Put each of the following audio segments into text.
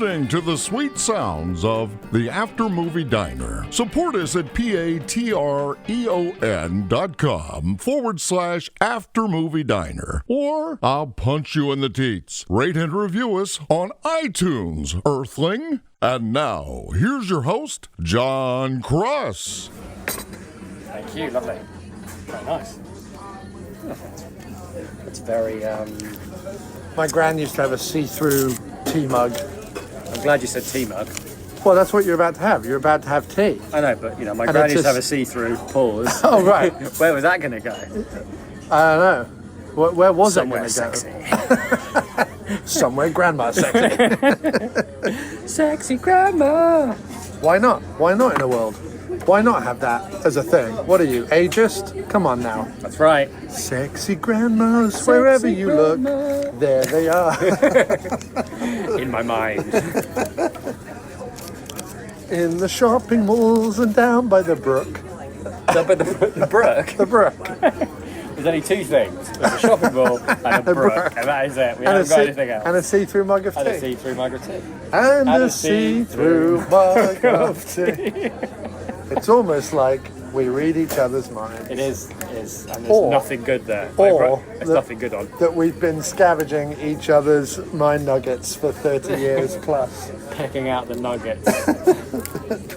listening to the sweet sounds of the After Movie Diner. Support us at patreon.com/After Movie Diner. Or I'll punch you in the teats. Rate and review us on iTunes, Earthling. And now, here's your host, John Cross. Thank you, lovely. Very nice. It's very, My gran used to have a see-through tea mug. I'm glad you said tea mug. Well, that's what you're about to have. You're about to have tea. I know, but, you know, my And gran it's used to just- have a see-through pause. Oh, right. Where was that going to go? I don't know. Where was Somewhere it going to sexy. go? Somewhere grandma sexy. Sexy grandma. Why not? Why not in a world? Why not have that as a thing? What are you, ageist? Come on now. That's right. Sexy grandmas, wherever you look, there they are. In my mind. In the shopping malls and down by the brook. Up at the brook. The brook. There's only two things. There's a shopping mall and a brook. And that is it. We haven't got anything else. And a see-through mug of tea. And a see-through mug of tea. And a see-through mug of tea. It's almost like we read each other's minds. It is. And there's Or- nothing good there. or There's the- nothing good on. That we've been scavenging each other's mind nuggets for 30 years plus. Picking out the nuggets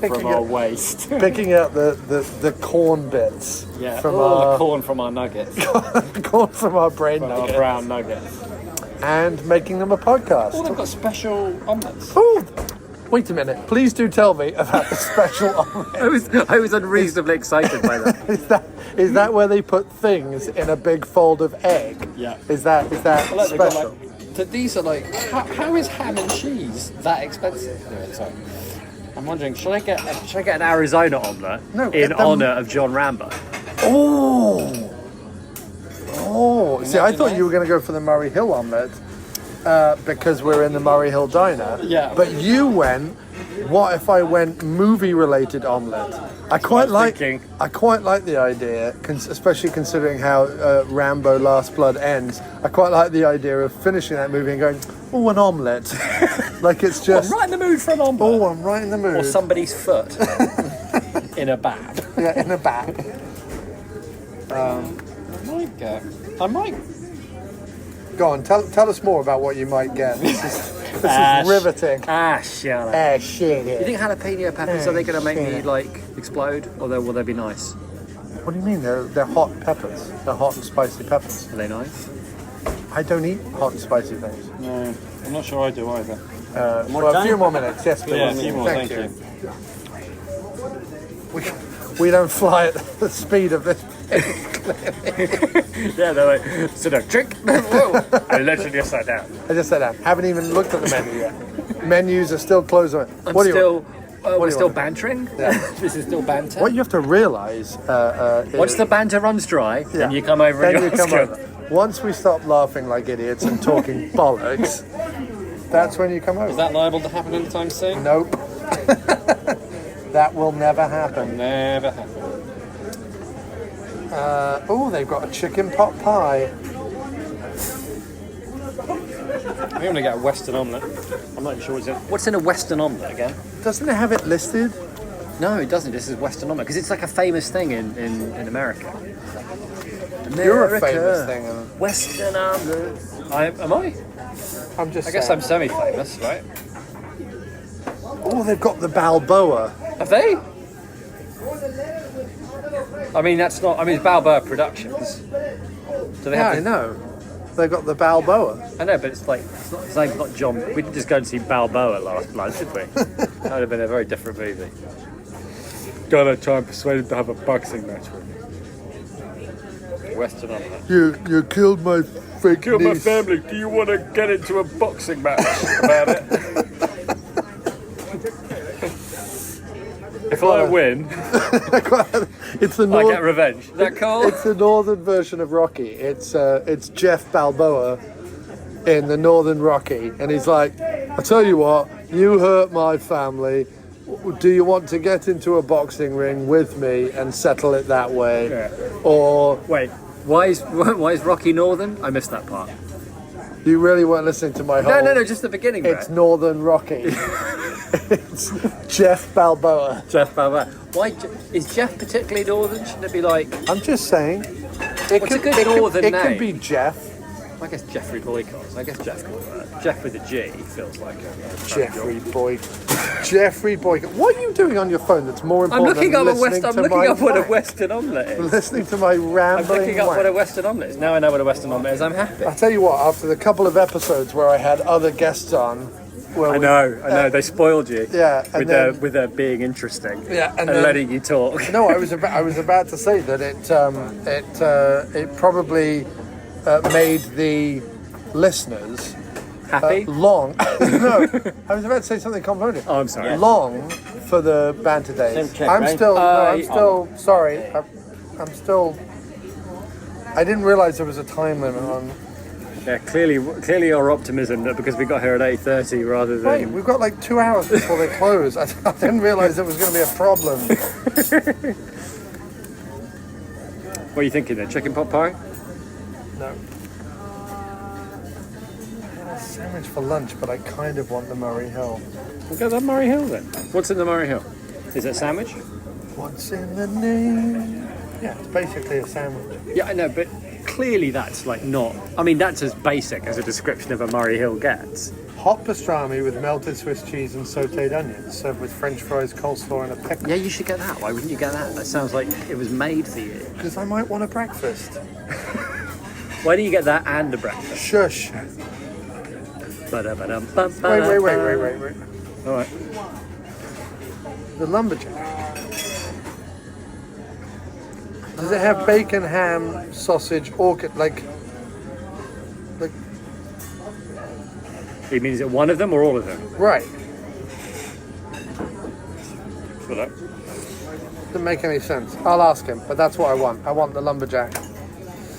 from our waste. Picking out the corn bits Yeah, from all our the corn from our nuggets. corn from our brain From our nuggets. brown nuggets. And making them a podcast. Oh, they've got special omelettes. Ooh, wait a minute. Please do tell me about the special omelette. I was unreasonably excited by that. Is that where they put things in a big fold of egg? Yeah. Is that Well, look, they've got, special? these are like, how is ham and cheese that expensive? Anyway, sorry. I'm wondering, should I get an Arizona omelette No, in get them- honour of John Rambo? Oh. See, I Imagine thought that. you were going to go for the Murray Hill omelette because we're in the Murray Hill Diner. Yeah. But you went, what if I went movie-related omelette? I quite like the idea, especially considering how Rambo Last Blood ends. I quite like the idea of finishing that movie and going, oh, an omelette. Like it's just, I'm right in the mood for an omelette. oh, I'm right in the mood. Or somebody's foot in a bag. Yeah, in a bag. I might. Go on, tell us more about what you might get. This is riveting. Shut up. Shit. You think jalapeno peppers are they going to make me like explode, or will they be nice? What do you mean? They're hot peppers. They're hot and spicy peppers. Are they nice? I don't eat hot and spicy things. No, I'm not sure I do either. Well, a few more minutes, yes, please. Yeah, a few more, thank you. We don't fly at the speed of this. Yeah, they're like, so no, drink. Whoa. I literally just sat down. I just said that. Haven't even looked at the menu yet. Menus are still closed. What do you want? We're you still want? bantering? Yeah. This is still banter? What you have to realise Once the banter runs dry, yeah, then you come over then and you you come ask over. Once we stop laughing like idiots and talking bollocks, that's when you come over. Is that liable to happen anytime soon? Nope. That will never happen. Never happened. Oh, they've got a chicken pot pie. I'm going to get a Western omelette. I'm not sure what's in. What's in a Western omelette again? Doesn't it have it listed? No, it doesn't. This is Western omelette because it's like a famous thing in America. You're a famous thing. Western omelette. Am I? I'm just I guess saying. I'm semi-famous, right? Oh, they've got the Balboa. Have they? I mean, that's not. I mean, it's Balboa Productions. Do they Yeah, have? I know. They've got the Balboa. I know, but it's like not John. We didn't just go and see Balboa last night, did we? That would have been a very different movie. Gotta try and persuade him to have a boxing match with me. Western omelette. You killed my fake Kill my niece. family. Do you want to get into a boxing match about it? If I win, It's the I get north. revenge. Is that cool? It's the northern version of Rocky. It's Jeff Balboa in the Northern Rocky, and he's like, I tell you what, you hurt my family. Do you want to get into a boxing ring with me and settle it that way? Yeah. Or Wait, why is Rocky Northern? I missed that part. You really weren't listening to my whole... No, just the beginning bit. It's Northern Rocky. It's Jeff Balboa. Jeff Balboa. Why is Jeff particularly northern? Shouldn't it be like... I'm just saying. What's a good northern name? It name? could be Jeff. I guess Jeffrey Boycott. I guess Jeff could work. Jeff with a G feels like a... Jeffrey Boycott. Jeffrey Boycott. What are you doing on your phone that's more important than listening to my... I'm looking up what a Western omelette is. Listening to my rambling... I'm looking up what a Western omelette is. Now I know what a Western omelette is. I'm happy. I'll tell you what, after the couple of episodes where I had other guests on... I know. They spoiled you. Yeah, and with their being interesting. Yeah, and letting you talk. No, I was about to say that it probably made the listeners happy. Long. No, I was about to say something complimentary. Oh, I'm sorry. Long for the banter days. I'm still sorry. I'm still. I didn't realise there was a time limit on. Yeah, clearly your optimism that because we got here at 8:30 rather than... Wait, we've got like 2 hours before they close. I didn't realise there was going to be a problem. What are you thinking then? Chicken pot pie? No. I had a sandwich for lunch, but I kind of want the Murray Hill. We'll go to Murray Hill then. What's in the Murray Hill? Is it a sandwich? What's in the name? Yeah, it's basically a sandwich. Yeah, I know, but clearly that's like not... I mean, that's as basic as a description of a Murray Hill gets. Hot pastrami with melted Swiss cheese and sautéed onions, served with French fries, coleslaw and a pickle. Yeah, you should get that. Why wouldn't you get that? That sounds like it was made for you. Because I might want a breakfast. Why don't you get that and a breakfast? Shush. Wait. All right. The lumberjack. Does it have bacon, ham, sausage, orchid, like? You mean is it one of them or all of them? Right. Well, that. Doesn't make any sense. I'll ask him, but that's what I want. I want the lumberjack.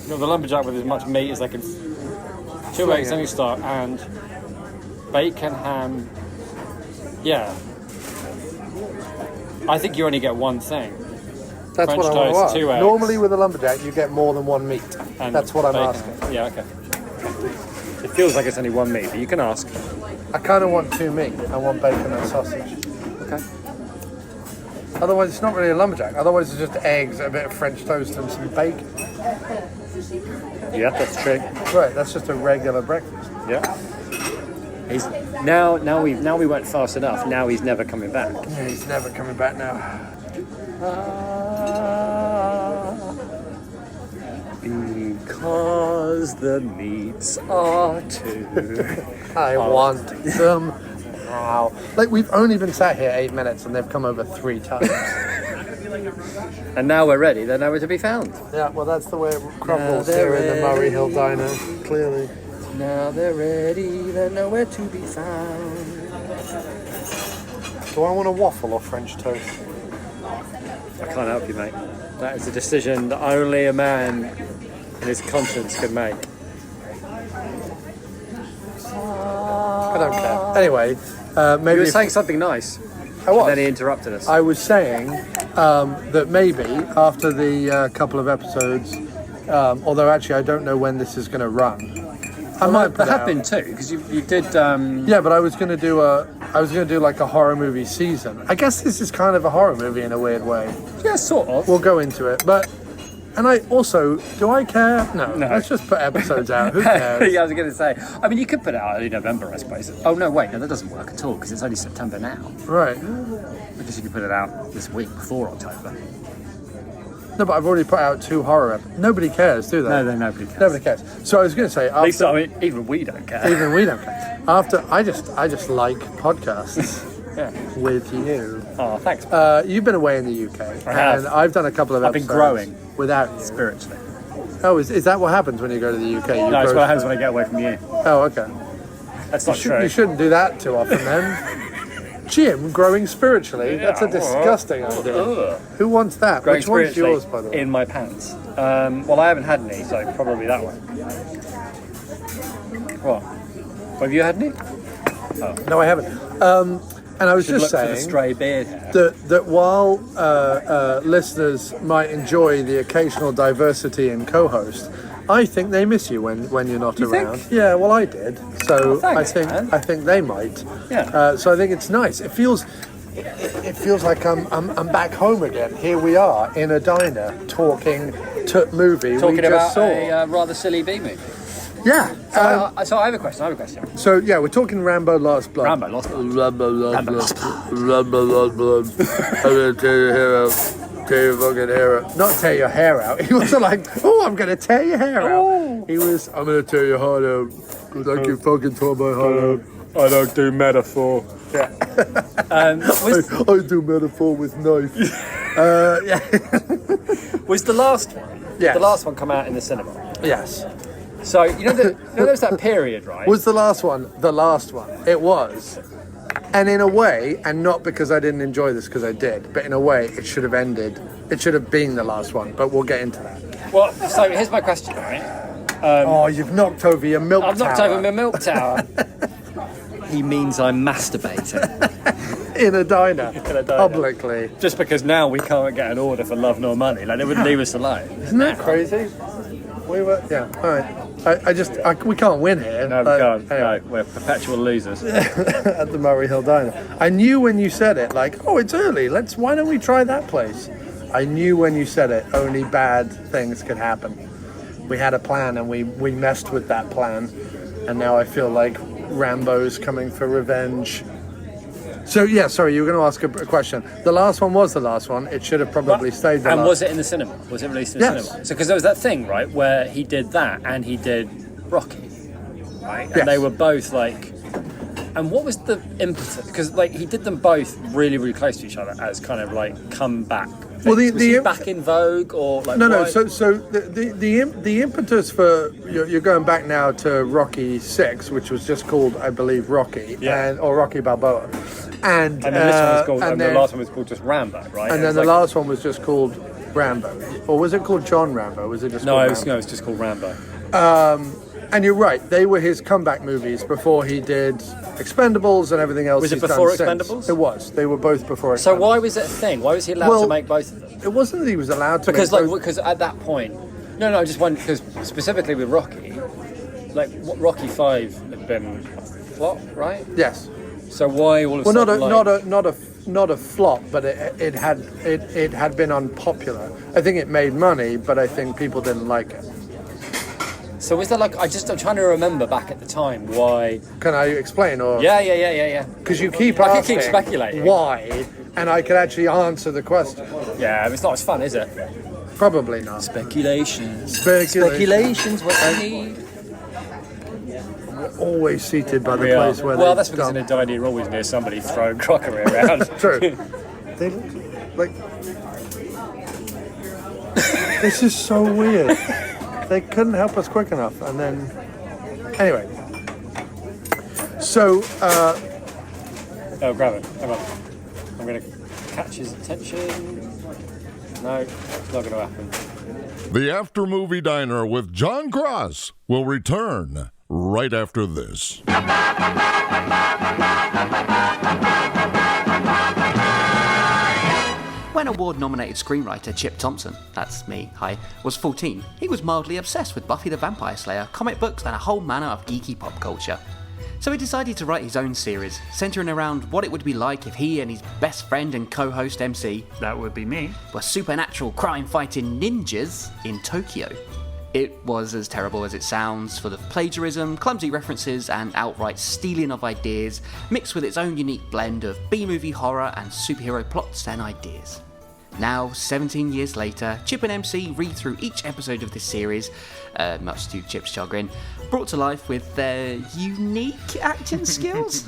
No, the lumberjack with as much meat as they can. 2 eggs, any start, and bacon, ham. Yeah. I think you only get one thing. That's French what I want toast, to 2 eggs. Normally with a lumberjack, you get more than one meat. And that's what I'm bacon. asking. Yeah, okay. It feels like it's only one meat, but you can ask. I kind of want 2 meat. I want bacon and sausage. Okay. Otherwise, it's not really a lumberjack. Otherwise, it's just eggs, a bit of French toast, and some bacon. Yeah, that's true. Right, that's just a regular breakfast. Yeah. He's now we went fast enough. Now he's never coming back. Yeah, he's never coming back now. Because the meats are too. I want them now. Like, we've only been sat here 8 minutes and they've come over 3 times. And now we're ready. They're nowhere to be found. Yeah, well, that's the way it crumbles here in the Murray Hill Diner, clearly. Now they're ready. They're nowhere to be found. Do I want a waffle or French toast? I can't help you, mate. That is a decision that only a man in his conscience could make. I don't care. Anyway, maybe... You were saying something nice. I was. And then he interrupted us. I was saying that maybe after the couple of episodes, although actually I don't know when this is going to run. There have been 2 because you did. Yeah, but I was going to do like a horror movie season. I guess this is kind of a horror movie in a weird way. Yeah, sort of. We'll go into it, but. And I also, do I care? No. Let's just put episodes out. Who cares? Yeah, I was going to say. I mean, you could put it out early November, I suppose. Oh, no, wait. No, that doesn't work at all because it's only September now. Right. I guess you could put it out this week before October. No, but I've already put out 2 horror episodes. Nobody cares, do they? No, nobody cares. Nobody cares. So I was going to say... At least, I mean, even we don't care. Even we don't care. I just like podcasts. Yeah. With you. Oh, thanks. You've been away in the UK. I have. And I've done a couple of episodes. I've been growing. Without you. Spiritually. Oh, is that what happens when you go to the UK? No, it's what happens when I get away from you. Oh, okay. That's not true. You shouldn't do that too often then. Jim, growing spiritually? That's a disgusting idea. Who wants that? Growing Which one's yours, by the way? In my pants. Well, I haven't had any, so probably that one. What? Have you had any? Oh. No, I haven't. And I was just saying for the stray beard that while listeners might enjoy the occasional diversity in co-host, I think they miss you when you're not You around. think? Yeah, well, I did. So thanks, I think they might. Yeah. So I think it's nice. It feels like I'm back home again. Here we are in a diner talking movie we Talking just about saw. a rather silly B movie. Yeah. So I have a question. So yeah, we're talking Rambo: Last Blood. Rambo, Lost Blood. Rambo: Last Blood. Rambo: Last Blood. I'm gonna tear your hair out. Tear your fucking hair out. Not tear your hair out. He wasn't like, oh, I'm gonna tear your hair out. He was, I'm gonna tear your heart out. Like you fucking tore my heart out. I don't do metaphor. Yeah. I do metaphor with knife. Yeah. Was the last one? Yes. The last one come out in the cinema. Yes. So there's that period, right? Was the last one the last one? It was. And in a way, and not because I didn't enjoy this, because I did, but in a way, it should have ended. It should have been the last one, but we'll get into that. Well, so here's my question, right? You've knocked over your milk tower. I've knocked over my milk tower. He means I'm masturbating. In a diner. Publicly. Just because now we can't get an order for Love Nor Money. Like, they wouldn't leave us alone. Isn't that crazy? We were, yeah, all right. We can't win here. No, we can't. Anyway. No, we're perpetual losers. At the Murray Hill Diner. I knew when you said it, like, oh, it's early. Why don't we try that place? I knew when you said it, only bad things could happen. We had a plan and we messed with that plan. And now I feel like Rambo's coming for revenge. So, yeah, sorry, you were going to ask a question. The last one was the last one. It should have probably stayed the last. And was it in the cinema? Was it released in the cinema? So, because there was that thing, right, where he did that and he did Rocky, right? And Yes. they were both like... And what was the impetus? Because, like, he did them both really, really close to each other as kind of, like, comeback. Well, was he back in vogue or like? No. why? So the impetus for you're going back now to Rocky VI, which was just called, I believe, Rocky, or Rocky Balboa, and then this one was called. And the last one was called just Rambo, right? And then the last one was just called Rambo, or was it called John Rambo? Was it just called Rambo? No, it was just called Rambo. And you're right, they were his comeback movies before he did Expendables and everything else. Was it he's before done Expendables? Since. It was. They were both before Expendables. So why was it a thing? Why was he allowed to make both of them? It wasn't that he was allowed to. Because at that point, I just wondered because specifically with Rocky, like Rocky 5 had been a flop, right? Yes. So why all of a sudden? Not a flop, but it had been unpopular. I think it made money, but I think people didn't like it. So was there I'm trying to remember back at the time why. Can I explain or? Yeah. Because you keep I asking keep speculating why, and I could actually answer the question. Yeah, it's not as fun, is it? Probably not. Speculations, what you need. We're always seated by the place where. Well, that's because in a diner you're always near somebody throwing crockery around. True. They look like. This is so weird. They couldn't help us quick enough, and then anyway. So. Oh, grab it. Hang on. I'm going to catch his attention. No, it's not going to happen. The After Movie Diner with John Cross will return right after this. When award-nominated screenwriter Chip Thompson, that's me, hi, was 14, he was mildly obsessed with Buffy the Vampire Slayer, comic books, and a whole manner of geeky pop culture. So he decided to write his own series, centering around what it would be like if he and his best friend and co-host MC, that would be me, were supernatural crime-fighting ninjas in Tokyo. It was as terrible as it sounds, full of plagiarism, clumsy references, and outright stealing of ideas, mixed with its own unique blend of B-movie horror and superhero plots and ideas. Now, 17 years later, Chip and MC read through each episode of this series, much to Chip's chagrin, brought to life with their unique acting skills.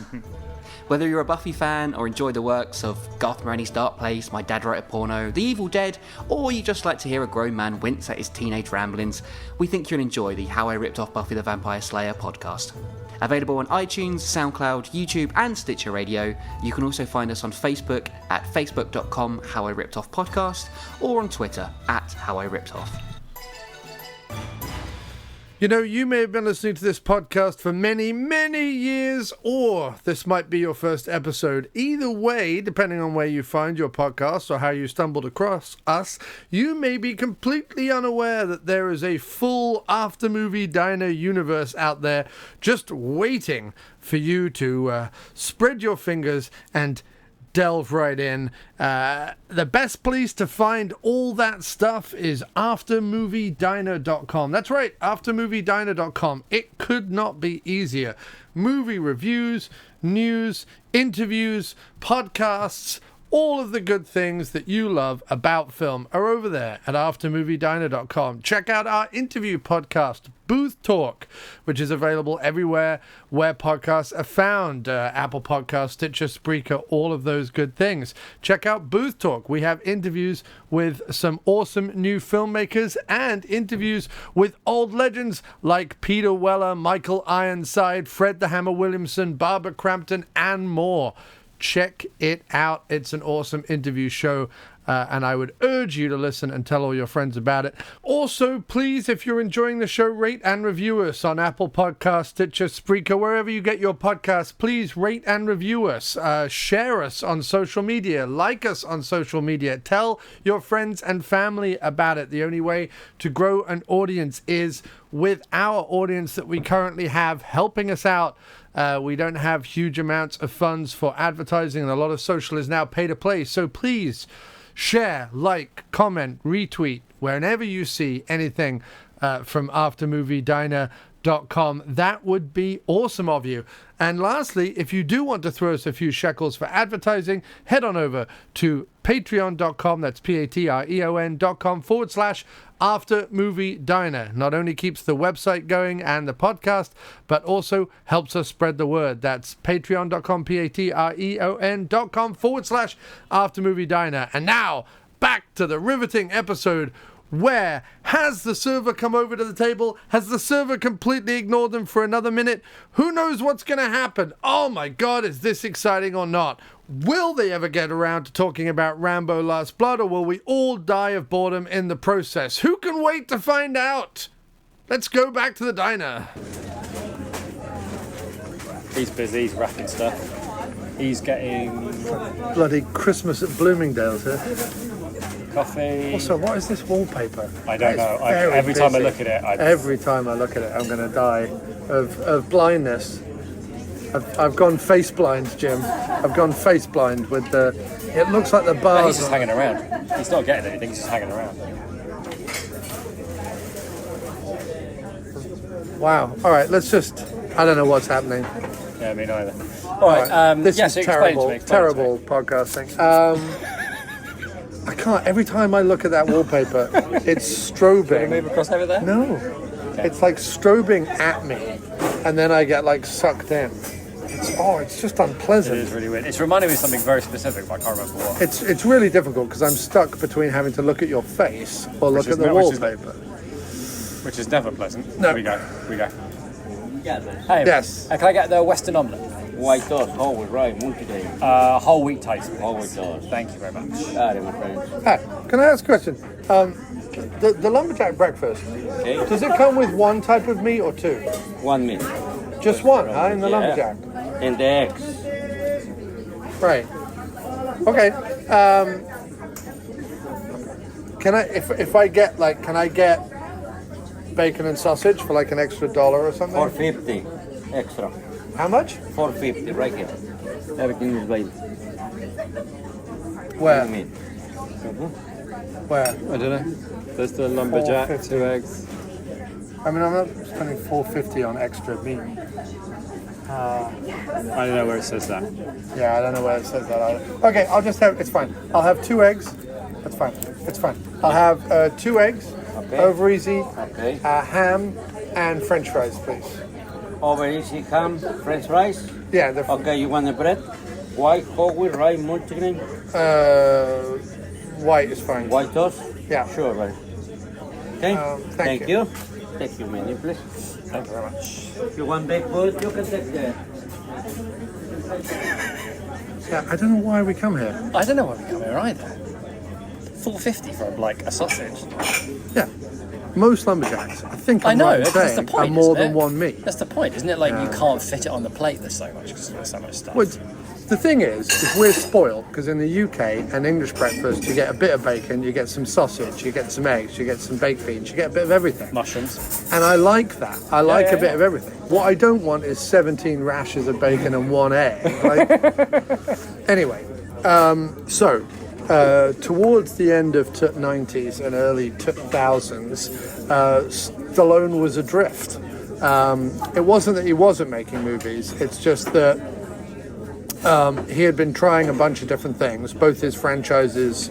Whether you're a Buffy fan or enjoy the works of Garth Marenghi's Dark Place, My Dad Wrote a Porno, The Evil Dead, or you just like to hear a grown man wince at his teenage ramblings, we think you'll enjoy the How I Ripped Off Buffy the Vampire Slayer podcast. Available on iTunes, SoundCloud, YouTube, and Stitcher Radio. You can also find us on Facebook at facebook.com How I Ripped Off Podcast, or on Twitter at How I Ripped Off. You know, you may have been listening to this podcast for many, many years, or this might be your first episode. Either way, depending on where you find your podcast or how you stumbled across us, you may be completely unaware that there is a full After-Movie Diner universe out there just waiting for you to spread your fingers and delve right in. The best place to find all that stuff is aftermoviediner.com. That's right, aftermoviediner.com. It could not be easier. Movie reviews, news, interviews, podcasts, all of the good things that you love about film are over there at aftermoviediner.com. Check out our interview podcast, Booth Talk, which is available everywhere where podcasts are found. Apple Podcasts, Stitcher, Spreaker, all of those good things. Check out Booth Talk. We have interviews with some awesome new filmmakers and interviews with old legends like Peter Weller, Michael Ironside, Fred the Hammer Williamson, Barbara Crampton, and more. Check it out. It's an awesome interview show, and I would urge you to listen and tell all your friends about it. Also, please, if you're enjoying the show, rate and review us on Apple Podcasts, Stitcher, Spreaker, wherever you get your podcasts. Please rate and review us. Share us on social media. Like us on social media. Tell your friends and family about it. The only way to grow an audience is with our audience that we currently have helping us out. We don't have huge amounts of funds for advertising, and a lot of social is now pay to play. So please share, like, comment, retweet whenever you see anything from aftermoviediner.com. That would be awesome of you. And lastly, if you do want to throw us a few shekels for advertising, head on over to patreon.com. That's patreon.com/aftermoviediner. Not only keeps the website going and the podcast, but also helps us spread the word. That's patreon.com, patreon.com/aftermoviediner. And now back to the riveting episode. Where has the server come over to the table? Has the server completely ignored them for another minute? Who knows what's going to happen? Oh my God, is this exciting or not? Will they ever get around to talking about Rambo Last Blood, or will we all die of boredom in the process? Who can wait to find out? Let's go back to the diner. He's busy, he's wrapping stuff. He's getting Bloody Christmas at Bloomingdale's here. coffee. Also, what is this wallpaper? I don't know. Every time I look at it, every time I look at it, I'm going to die of blindness. I've gone face blind, Jim. I've gone face blind with the. It looks like the bars. he's just hanging around. He's not getting anything. He's just hanging around. Wow. All right. Let's just. I don't know what's happening. Yeah, me neither. All right. This is so terrible. explain to me. Podcasting. I can't. Every time I look at that wallpaper, it's strobing. Move across over there. No, it's like strobing at me, and then I get like sucked in. It's just unpleasant. It is really weird. It's reminding me of something very specific, but I can't remember what. It's really difficult because I'm stuck between having to look at your face or look at the wallpaper. Which is never pleasant. No. We go. Hey, Yes. Can I get the Western omelette? white toast, whole right, multi-day. Whole wheat toast. Whole wheat toast. Thank you very much. Got my friend. Hi, can I ask a question? The lumberjack breakfast, Okay. does it come with one type of meat or two? 1 minute. Just one, huh, in the Yeah. lumberjack? And the eggs. Right. Okay. Can I, if I get like, can I get bacon and sausage for like an extra $1 or something? $4.50 extra. How much? $4.50 right here. Everything is right. Where? Meat. Where? I don't know. There's the lumberjack, 4.50. 2 eggs. I mean, I'm not spending $4.50 on extra meat. I don't know where it says that. Yeah, I don't know where it says that either. Okay, I'll just have, it's fine. I'll have 2 eggs. That's fine. It's fine. I'll have 2 eggs, Okay. over easy, Okay. ham, and French fries, please. Over easy ham, French fries. Yeah, the Okay, you want the bread? White, whole wheat, right, multigrain. white is fine. White toast? Yeah. Sure, right. Okay. Thank you. Take your menu, please. Thank you very much. If you want baked food, you can take that. Yeah, I don't know why we come here. I don't know why we come here either. $4.50 for like a sausage. Yeah. most lumberjacks, I think I I'm know, right in that's the saying, point, are more isn't than it? one meat. That's the point, isn't it? Like, you can't fit it on the plate, there's so much, because there's so much stuff. Well, the thing is we're spoiled, because in the UK, an English breakfast, you get a bit of bacon, you get some sausage, you get some eggs, you get some baked beans, you get a bit of everything. Mushrooms. And I like that. I like yeah, a bit of everything. What I don't want is 17 rashers of bacon and 1 egg. Like, anyway, so towards the end of 90s and early 2000s, Stallone was adrift. It wasn't that he wasn't making movies, it's just that he had been trying a bunch of different things. Both his franchises,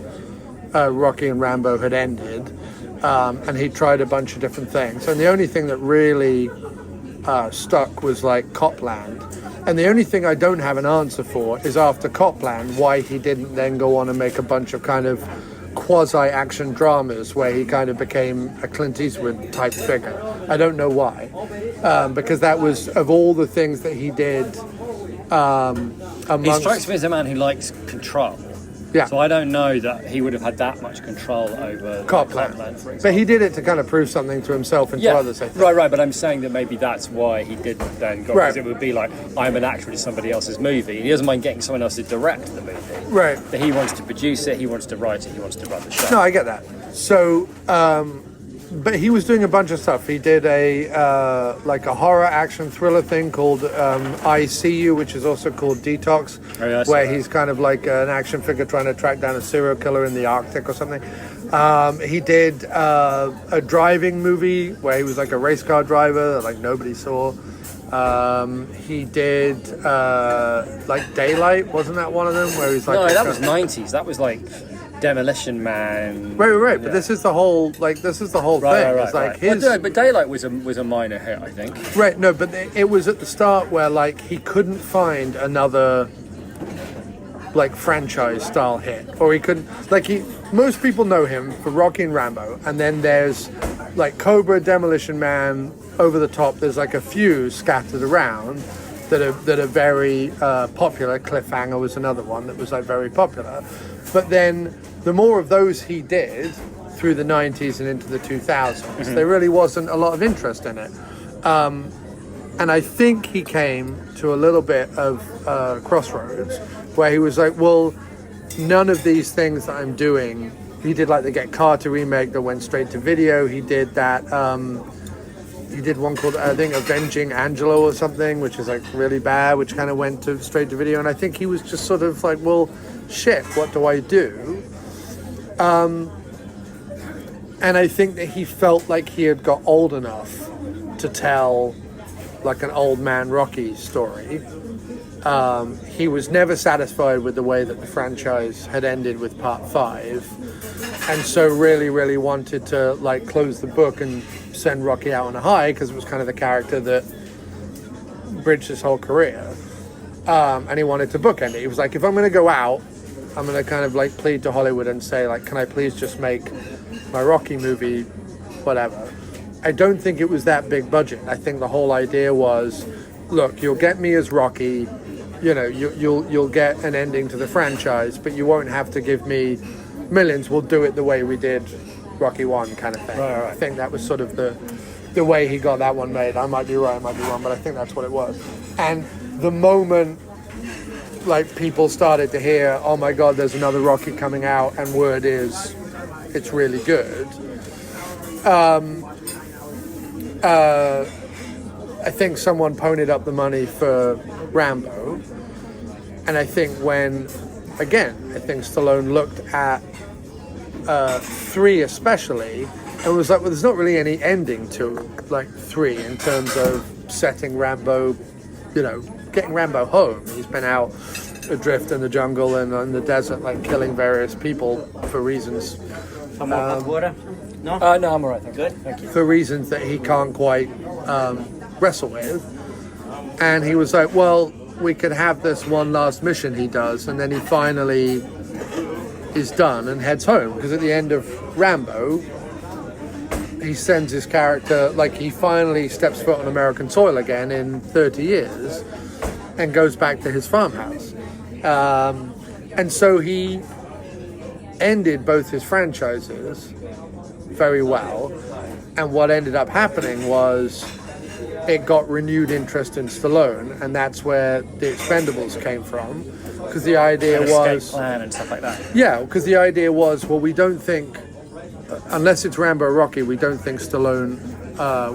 Rocky and Rambo, had ended, and he tried a bunch of different things. And the only thing that really stuck was like Copland. And the only thing I don't have an answer for is after Copland, why he didn't then go on and make a bunch of kind of quasi-action dramas where he kind of became a Clint Eastwood type figure. I don't know why, because that was, of all the things that he did, He strikes me as a man who likes control. Yeah. So I don't know that he would have had that much control over Copland. for example. But he did it to kind of prove something to himself and to others, I think. Right, but I'm saying that maybe that's why he didn't then go, because it would be like, I'm an actor in somebody else's movie. He doesn't mind getting someone else to direct the movie. Right. But he wants to produce it, he wants to write it, he wants to run the show. No, I get that. So, but he was doing a bunch of stuff. He did a like a horror action thriller thing called I See You, which is also called Detox, where he's kind of like an action figure trying to track down a serial killer in the Arctic or something. He did a driving movie where he was like a race car driver that like nobody saw. He did like Daylight, wasn't that one of them? Where he's like, no, that was 90s. That was like Demolition Man. Right. Yeah. But this is the whole thing. It's like his. Well, but Daylight was a minor hit, I think. Right. No, but it was at the start where like he couldn't find another like franchise style hit, or he couldn't most people know him for Rocky and Rambo, and then there's like Cobra, Demolition Man, Over the Top. There's like a few scattered around that are very popular. Cliffhanger was another one that was like very popular. But then the more of those he did through the 90s and into the 2000s, there really wasn't a lot of interest in it. And I think he came to a little bit of crossroads where he was like, well, none of these things that I'm doing. He did like the Get Carter remake that went straight to video. He did that. He did one called, I think, Avenging Angelo or something, which is like really bad, which kind of went to straight to video. And I think he was just sort of like, well, shit, what do I do? And I think that he felt like he had got old enough to tell like an old man Rocky story. He was never satisfied with the way that the franchise had ended with part 5, and so really, really wanted to like close the book and send Rocky out on a high, because it was kind of the character that bridged his whole career. And he wanted to bookend it. He was like, if I'm going to go out, I'm going to kind of like plead to Hollywood and say like, can I please just make my Rocky movie, whatever. I don't think it was that big budget. I think the whole idea was, look, you'll get me as Rocky, you know, you'll get an ending to the franchise, but you won't have to give me millions. We'll do it the way we did Rocky 1 kind of thing. Right. I think that was sort of the way he got that one made. I might be right, I might be wrong, but I think that's what it was. And the moment like people started to hear, oh my God, there's another Rocky coming out, and word is it's really good. I think someone ponied up the money for Rambo, and I think I think Stallone looked at 3 especially, and was like, well, there's not really any ending to like 3 in terms of setting Rambo, you know, getting Rambo home. He's been out adrift in the jungle and in the desert, like killing various people for reasons. Some more hot water? No? No, I'm alright, Good. Thank you. For reasons that he can't quite wrestle with. And he was like, well, we could have this one last mission he does, and then he finally is done and heads home. Because at the end of Rambo, he sends his character, like he finally steps foot on American soil again in 30 years and goes back to his farmhouse. And so he ended both his franchises very well. And what ended up happening was it got renewed interest in Stallone, and that's where the Expendables came from. Because the idea Escape was... plan and stuff like that. Yeah, because the idea was, well, we don't think, unless it's Rambo or Rocky, we don't think Stallone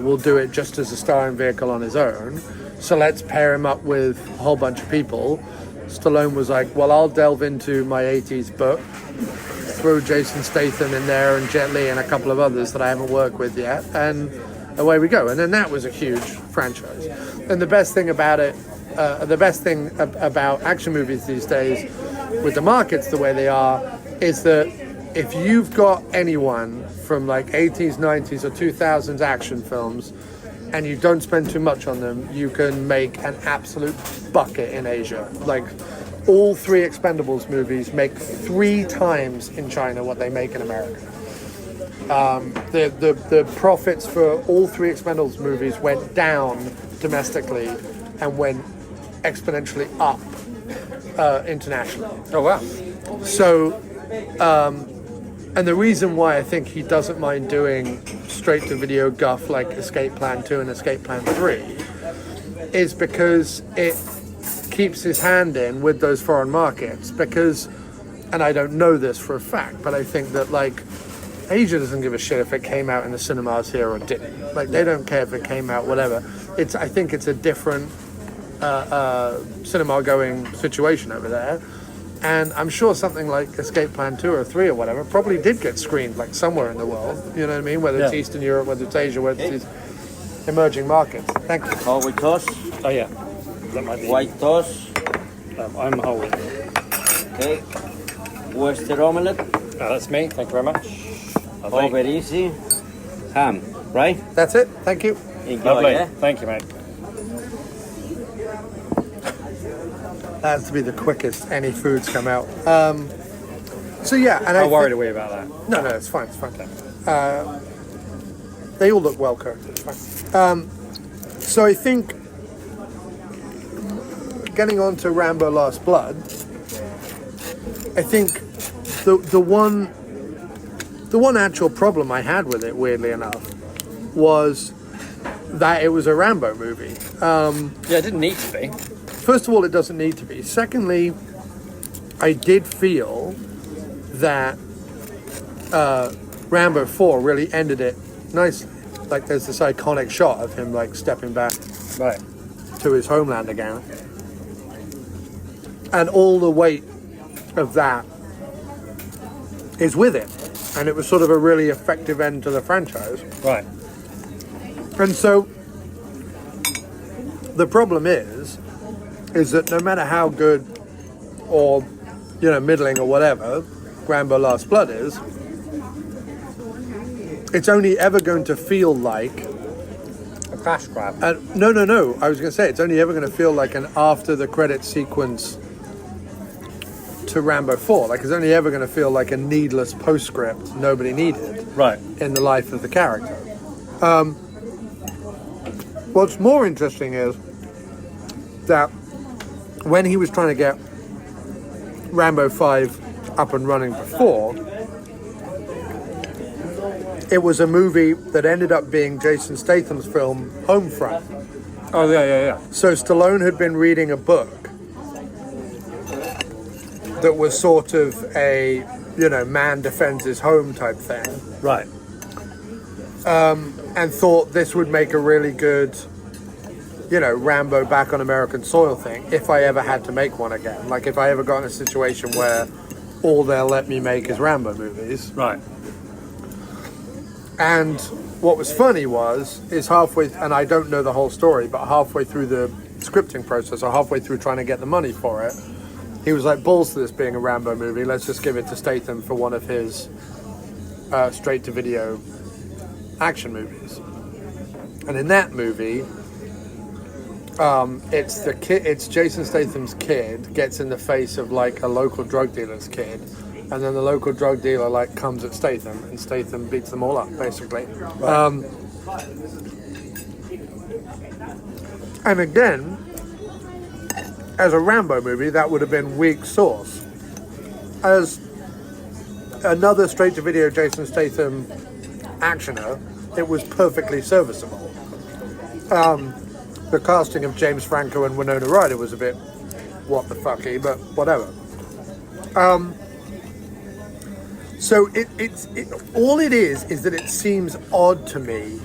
will do it just as a starring vehicle on his own. So let's pair him up with a whole bunch of people. Stallone was like, well, I'll delve into my 80s book, throw Jason Statham in there and Jet Li and a couple of others that I haven't worked with yet, and away we go. And then that was a huge franchise. And the best thing about it, about action movies these days, with the markets the way they are, is that if you've got anyone from like 80s, 90s or 2000s action films and you don't spend too much on them, you can make an absolute bucket in Asia. Like, all 3 Expendables movies make 3 times in China what they make in America. The profits for all 3 Expendables movies went down domestically and went exponentially up internationally. Oh, wow. So, and the reason why I think he doesn't mind doing straight-to-video guff like Escape Plan 2 and Escape Plan 3 is because it keeps his hand in with those foreign markets. Because, and I don't know this for a fact, but I think that, like, Asia doesn't give a shit if it came out in the cinemas here or didn't. Like, they don't care if it came out, whatever. I think it's a different cinema-going situation over there. And I'm sure something like Escape Plan 2 or 3 or whatever probably did get screened, like, somewhere in the world. You know what I mean? Whether it's Eastern Europe, whether it's Asia, whether it's these emerging markets. Thank you. Whole wheat toast, Oh, yeah. That might be. white toast, I'm whole wheat. okay. Western omelette, That's me. Thank you very much. Lovely. over easy. Ham, right? That's it. Thank you. Enjoy, Lovely. yeah? Thank you, mate. That has to be the quickest any foods come out. So yeah, and How worried are we about that? No, it's fine. It's fine. They all look well cooked. It's fine. So I think getting on to Rambo: Last Blood, I think the one actual problem I had with it, weirdly enough, was that it was a Rambo movie. Yeah, it didn't need to be. First of all, it doesn't need to be. Secondly, I did feel that Rambo 4 really ended it nicely. Like, there's this iconic shot of him, like, stepping back Right. to his homeland again. And all the weight of that is with it. And it was sort of a really effective end to the franchise. Right. And so, the problem is that no matter how good or, you know, middling or whatever Rambo: Last Blood is, it's only ever going to feel like A crash grab. no. I was going to say it's only ever going to feel like an after the credit sequence to Rambo 4. Like, it's only ever going to feel like a needless postscript nobody needed Right. in the life of the character. What's more interesting is that when he was trying to get Rambo 5 up and running before, it was a movie that ended up being Jason Statham's film Homefront. Oh, yeah. So Stallone had been reading a book that was sort of a, you know, man defends his home type thing, Right. and thought this would make a really good, you know, Rambo back on American soil thing if I ever had to make one again. Like, if I ever got in a situation where all they'll let me make is Rambo movies. Right. And what was funny is halfway, and I don't know the whole story, but halfway through the scripting process, or halfway through trying to get the money for it, he was like, balls to this being a Rambo movie, let's just give it to Statham for one of his straight-to-video action movies. And in that movie, it's Jason Statham's kid gets in the face of, like, a local drug dealer's kid, and then the local drug dealer, like, comes at Statham, and Statham beats them all up, basically. Right. And again, as a Rambo movie, that would have been weak sauce. As another straight-to-video Jason Statham actioner, it was perfectly serviceable. The casting of James Franco and Winona Ryder was a bit what the fucky, but whatever. So all it is that it seems odd to me,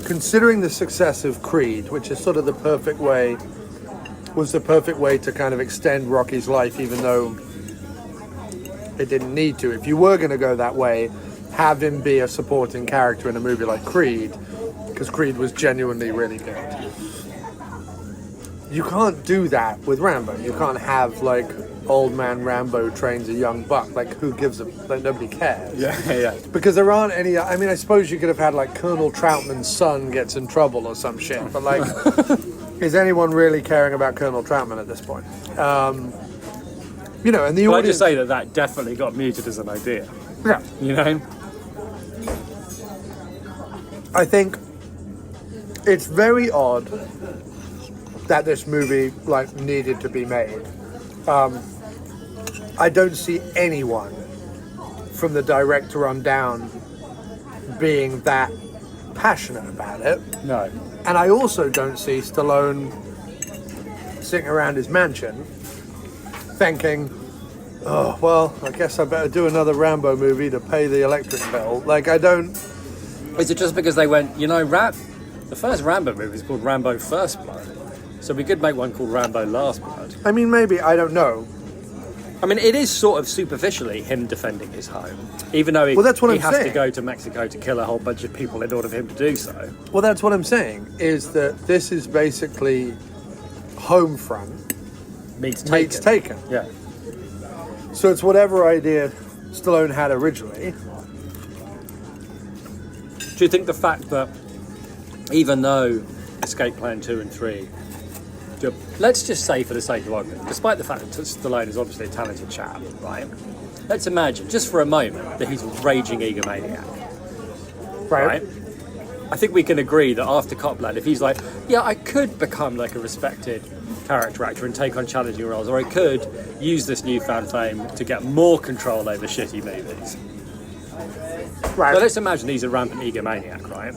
considering the success of Creed, which is sort of the perfect way to kind of extend Rocky's life, even though it didn't need to. If you were going to go that way, have him be a supporting character in a movie like Creed, because Creed was genuinely really good. You can't do that with Rambo. You can't have, like, old man Rambo trains a young buck. Like, who gives a... Like, nobody cares. Yeah. Because there aren't any... I mean, I suppose you could have had, like, Colonel Troutman's son gets in trouble or some shit. But, like, is anyone really caring about Colonel Troutman at this point? You know, and the Well, I audience... just say that definitely got muted as an idea. Yeah. You know? I think it's very odd that this movie, like, needed to be made. I don't see anyone from the director on down being that passionate about it. No. And I also don't see Stallone sitting around his mansion thinking, oh, well, I guess I better do another Rambo movie to pay the electric bill. Like, I don't... Is it just because they went, you know, the first Rambo movie is called Rambo First Blood, so we could make one called Rambo Last Blood. I mean, maybe, I don't know. I mean, it is sort of superficially him defending his home, even though he Well, that's what I'm has saying. to go to Mexico to kill a whole bunch of people in order for him to do so. Well, that's what I'm saying, is that this is basically Homefront Meets Taken. Yeah. So it's whatever idea Stallone had originally. Do you think the fact that even though Escape Plan 2 and 3, let's just say for the sake of argument, despite the fact that Stallone is obviously a talented chap, right? Let's imagine, just for a moment, that he's a raging egomaniac, right? I think we can agree that after Copland, if he's like, yeah, I could become like a respected character actor and take on challenging roles, or I could use this newfound fame to get more control over shitty movies. Right. So let's imagine he's a rampant egomaniac, right?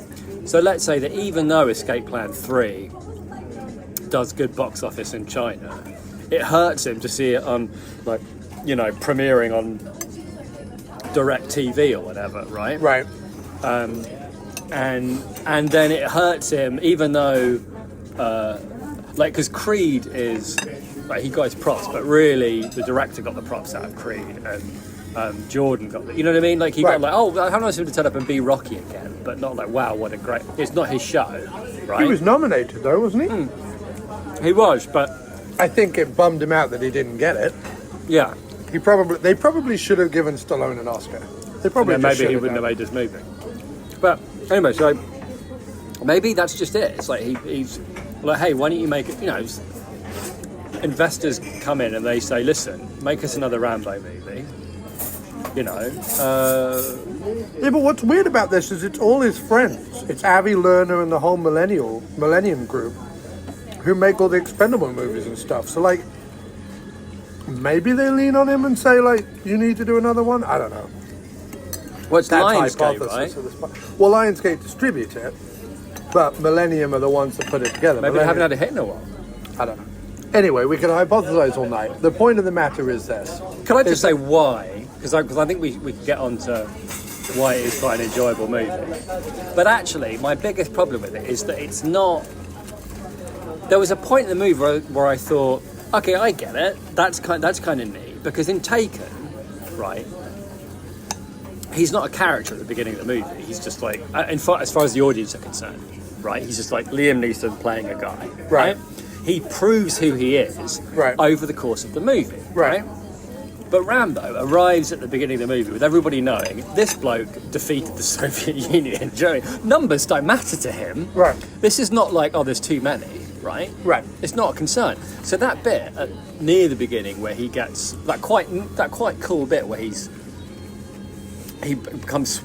So let's say that even though Escape Plan 3 does good box office in China, it hurts him to see it on, like, you know, premiering on direct TV or whatever, right? Right. And then it hurts him, even though, like, because Creed is, like, he got his props, but really the director got the props out of Creed, and Jordan got the, you know what I mean? Like, he got like, oh, how nice of him to turn up and be Rocky again, but not like, wow, what a great, it's not his show, right? He was nominated though, wasn't he? He was, but I think it bummed him out that he didn't get it. yeah. They probably should have given Stallone an Oscar. They probably And then just maybe he should wouldn't have made this movie. But anyway, so maybe that's just it. It's like he's like, hey, why don't you make it? You know, investors come in and they say, listen, make us another Rambo movie. You know. Yeah, but what's weird about this is it's all his friends. It's Avi Lerner and the whole Millennium group who make all the Expendable movies and stuff. So, like, maybe they lean on him and say, like, you need to do another one? I don't know. What's That's Lionsgate, hypothesis right? of this. Well, Lionsgate distribute it, but Millennium are the ones that put it together. Maybe they haven't Millennium- had a hit in a while. I don't know. Anyway, we can hypothesize all night. The point of the matter is this. Can I just say why? Because I think we can get on to why it is quite an enjoyable movie. But actually, my biggest problem with it is that it's not... There was a point in the movie where I thought, okay, I get it. That's kind of neat. Because in Taken, right, he's not a character at the beginning of the movie. He's just like, as far as the audience are concerned, right, he's just like Liam Neeson playing a guy, right? He proves who he is over the course of the movie, right? But Rambo arrives at the beginning of the movie with everybody knowing this bloke defeated the Soviet Union. Do you know what I mean? Numbers don't matter to him. Right. This is not like, oh, there's too many, right? Right. It's not a concern. So that bit near the beginning where he gets that quite cool bit where he becomes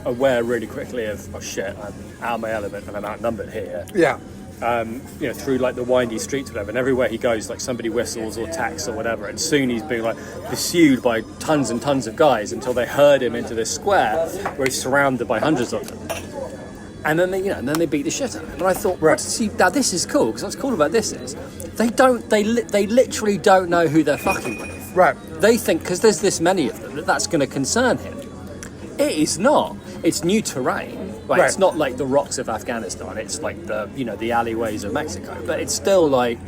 aware really quickly of, oh shit, I'm out of my element and I'm outnumbered here. Yeah. through like the windy streets or whatever, and everywhere he goes, like somebody whistles or attacks or whatever, and soon he's being like pursued by tons and tons of guys until they herd him into this square where he's surrounded by hundreds of them. And then they beat the shit out of him. And I thought, now this is cool, because what's cool about this is they literally don't know who they're fucking with. Right. They think because there's this many of them that's going to concern him. It is not. It's new terrain. Right. It's not like the rocks of Afghanistan. It's like the alleyways of Mexico. But it's still like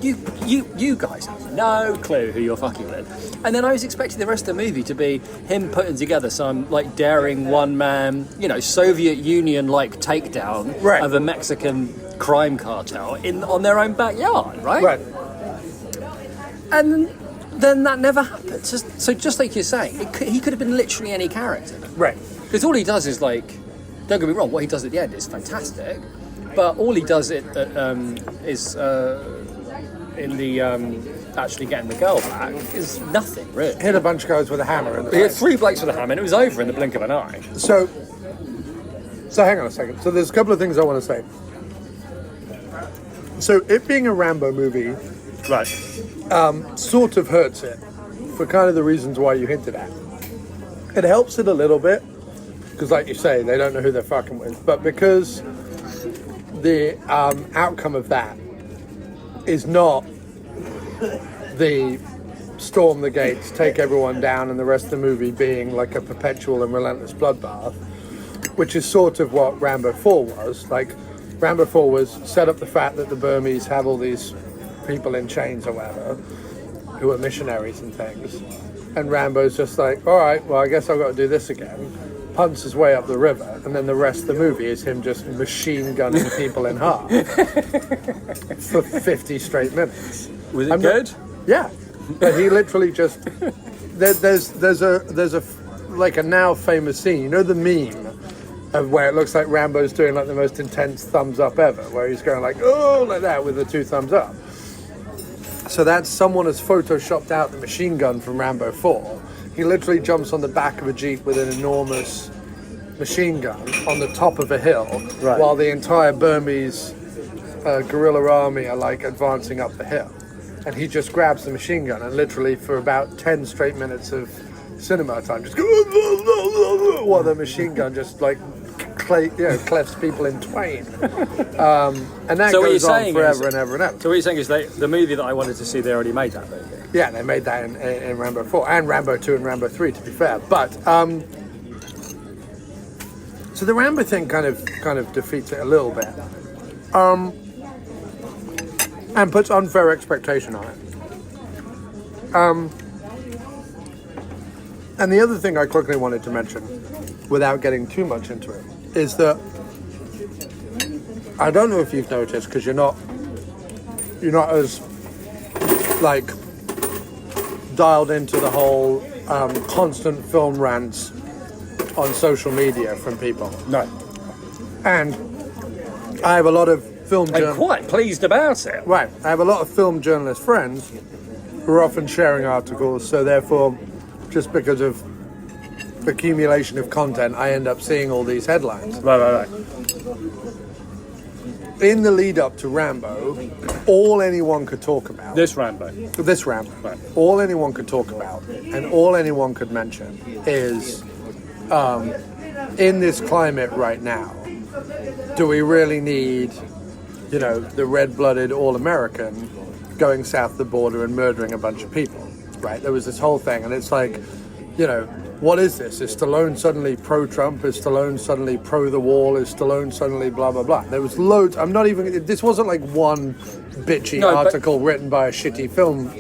you guys have no clue who you're fucking with. And then I was expecting the rest of the movie to be him putting together some like daring one-man, Soviet Union-like takedown of a Mexican crime cartel on their own backyard, right? Right. And then that never happened. So just like you're saying, he could have been literally any character. Right. Because all he does is like, don't get me wrong, what he does at the end is fantastic, but all he does is in the actually getting the girl back is nothing really. Hit a bunch of guys with a hammer. He hit 3 blokes with a hammer, and it was over in the blink of an eye. So hang on a second. So there's a couple of things I want to say. So it being a Rambo movie, right, sort of hurts it for kind of the reasons why you hinted at. It helps it a little bit because, like you say, they don't know who they're fucking with. But because the outcome of that is not the storm the gates, take everyone down, and the rest of the movie being like a perpetual and relentless bloodbath, which is sort of what Rambo 4 was. Like, Rambo 4 was set up the fact that the Burmese have all these people in chains or whatever, who are missionaries and things. And Rambo's just like, all right, well, I guess I've got to do this again. Punts his way up the river, and then the rest of the movie is him just machine gunning people in half for 50 straight minutes. Was it good? Yeah, but he literally just there's a like a now famous scene. You know the meme of where it looks like Rambo's doing like the most intense thumbs up ever, where he's going like like that with the 2 thumbs up. So that's someone has photoshopped out the machine gun from Rambo 4. He literally jumps on the back of a Jeep with an enormous machine gun on the top of a hill, while the entire Burmese guerrilla army are like advancing up the hill. And he just grabs the machine gun and literally for about 10 straight minutes of cinema time just while the machine gun just like clefts people in twain. And that goes on forever and ever and ever. So what you're saying is the movie that I wanted to see, they already made that movie? Yeah, they made that in Rambo 4 and Rambo 2 and Rambo 3, to be fair. But so the Rambo thing kind of defeats it a little bit, and puts unfair expectation on it. And the other thing I quickly wanted to mention, without getting too much into it, is that I don't know if you've noticed, because you're not as like dialed into the whole constant film rants on social media from people. No. And I have a lot of I'm quite pleased about it. Right. I have a lot of film journalist friends who are often sharing articles, so therefore, just because of accumulation of content, I end up seeing all these headlines. Right. In the lead up to Rambo, all anyone could talk about... This Rambo. Right. All anyone could talk about, and all anyone could mention is, in this climate right now, do we really need, the red-blooded all-American going south the border and murdering a bunch of people, right? There was this whole thing, and it's like, what is this? Is Stallone suddenly pro-Trump? Is Stallone suddenly pro-the wall? Is Stallone suddenly blah, blah, blah? There was loads. This wasn't like one bitchy article written by a shitty film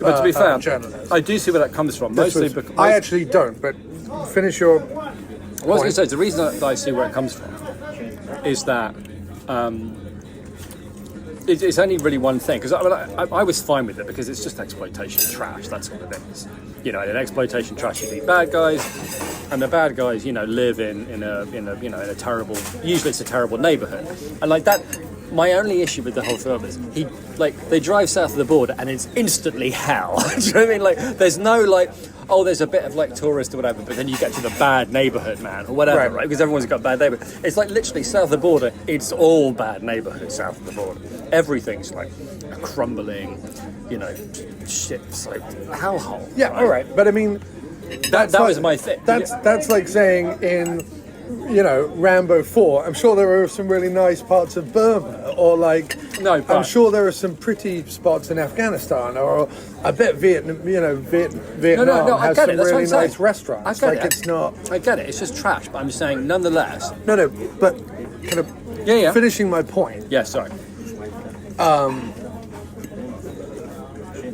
But to be fair, journalist. I do see where that comes from. I actually don't, but finish your point. What I was going to say, the reason that I see where it comes from is that it's only really one thing. Because I was fine with it because it's just exploitation trash. That's what it is. In exploitation trash, you meet bad guys, and the bad guys, live in a terrible. Usually, it's a terrible neighborhood, and like that. My only issue with the whole film is they drive south of the border and it's instantly hell. Do you know what I mean? Like, there's no oh, there's a bit of like tourist or whatever, but then you get to the bad neighbourhood, man, or whatever, right? Because everyone's got bad neighbourhood. It's like literally south of the border, it's all bad neighbourhood south of the border. Everything's like a crumbling, shit's like a hellhole. Yeah, right? all right, but I mean, that was my thing. That's like saying in, Rambo 4, I'm sure there are some really nice parts of Burma, or like, I'm sure there are some pretty spots in Afghanistan, or I bet Vietnam, Vietnam has some really nice restaurants. It's not. I get it. It's just trash, but I'm just saying, nonetheless. No, but kind of finishing my point. Yeah, sorry.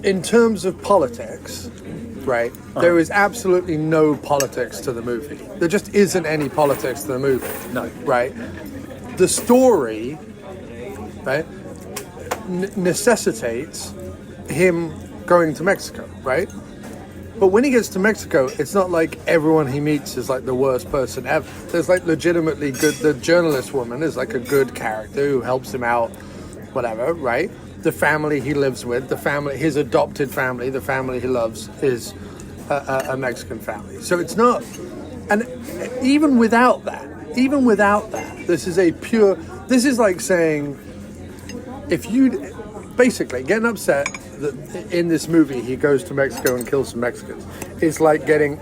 In terms of politics, right, there is absolutely no politics to the movie. There just isn't any politics to the movie. No. Right? The story, right, necessitates him going to Mexico, right? But when he gets to Mexico, it's not like everyone he meets is like the worst person ever. There's like legitimately good, the journalist woman is like a good character who helps him out, whatever, right? The family he lives with, his adopted family, the family he loves is a Mexican family. So it's not, and even without that, this is like saying, if you, basically getting upset that in this movie he goes to Mexico and kills some Mexicans, it's like being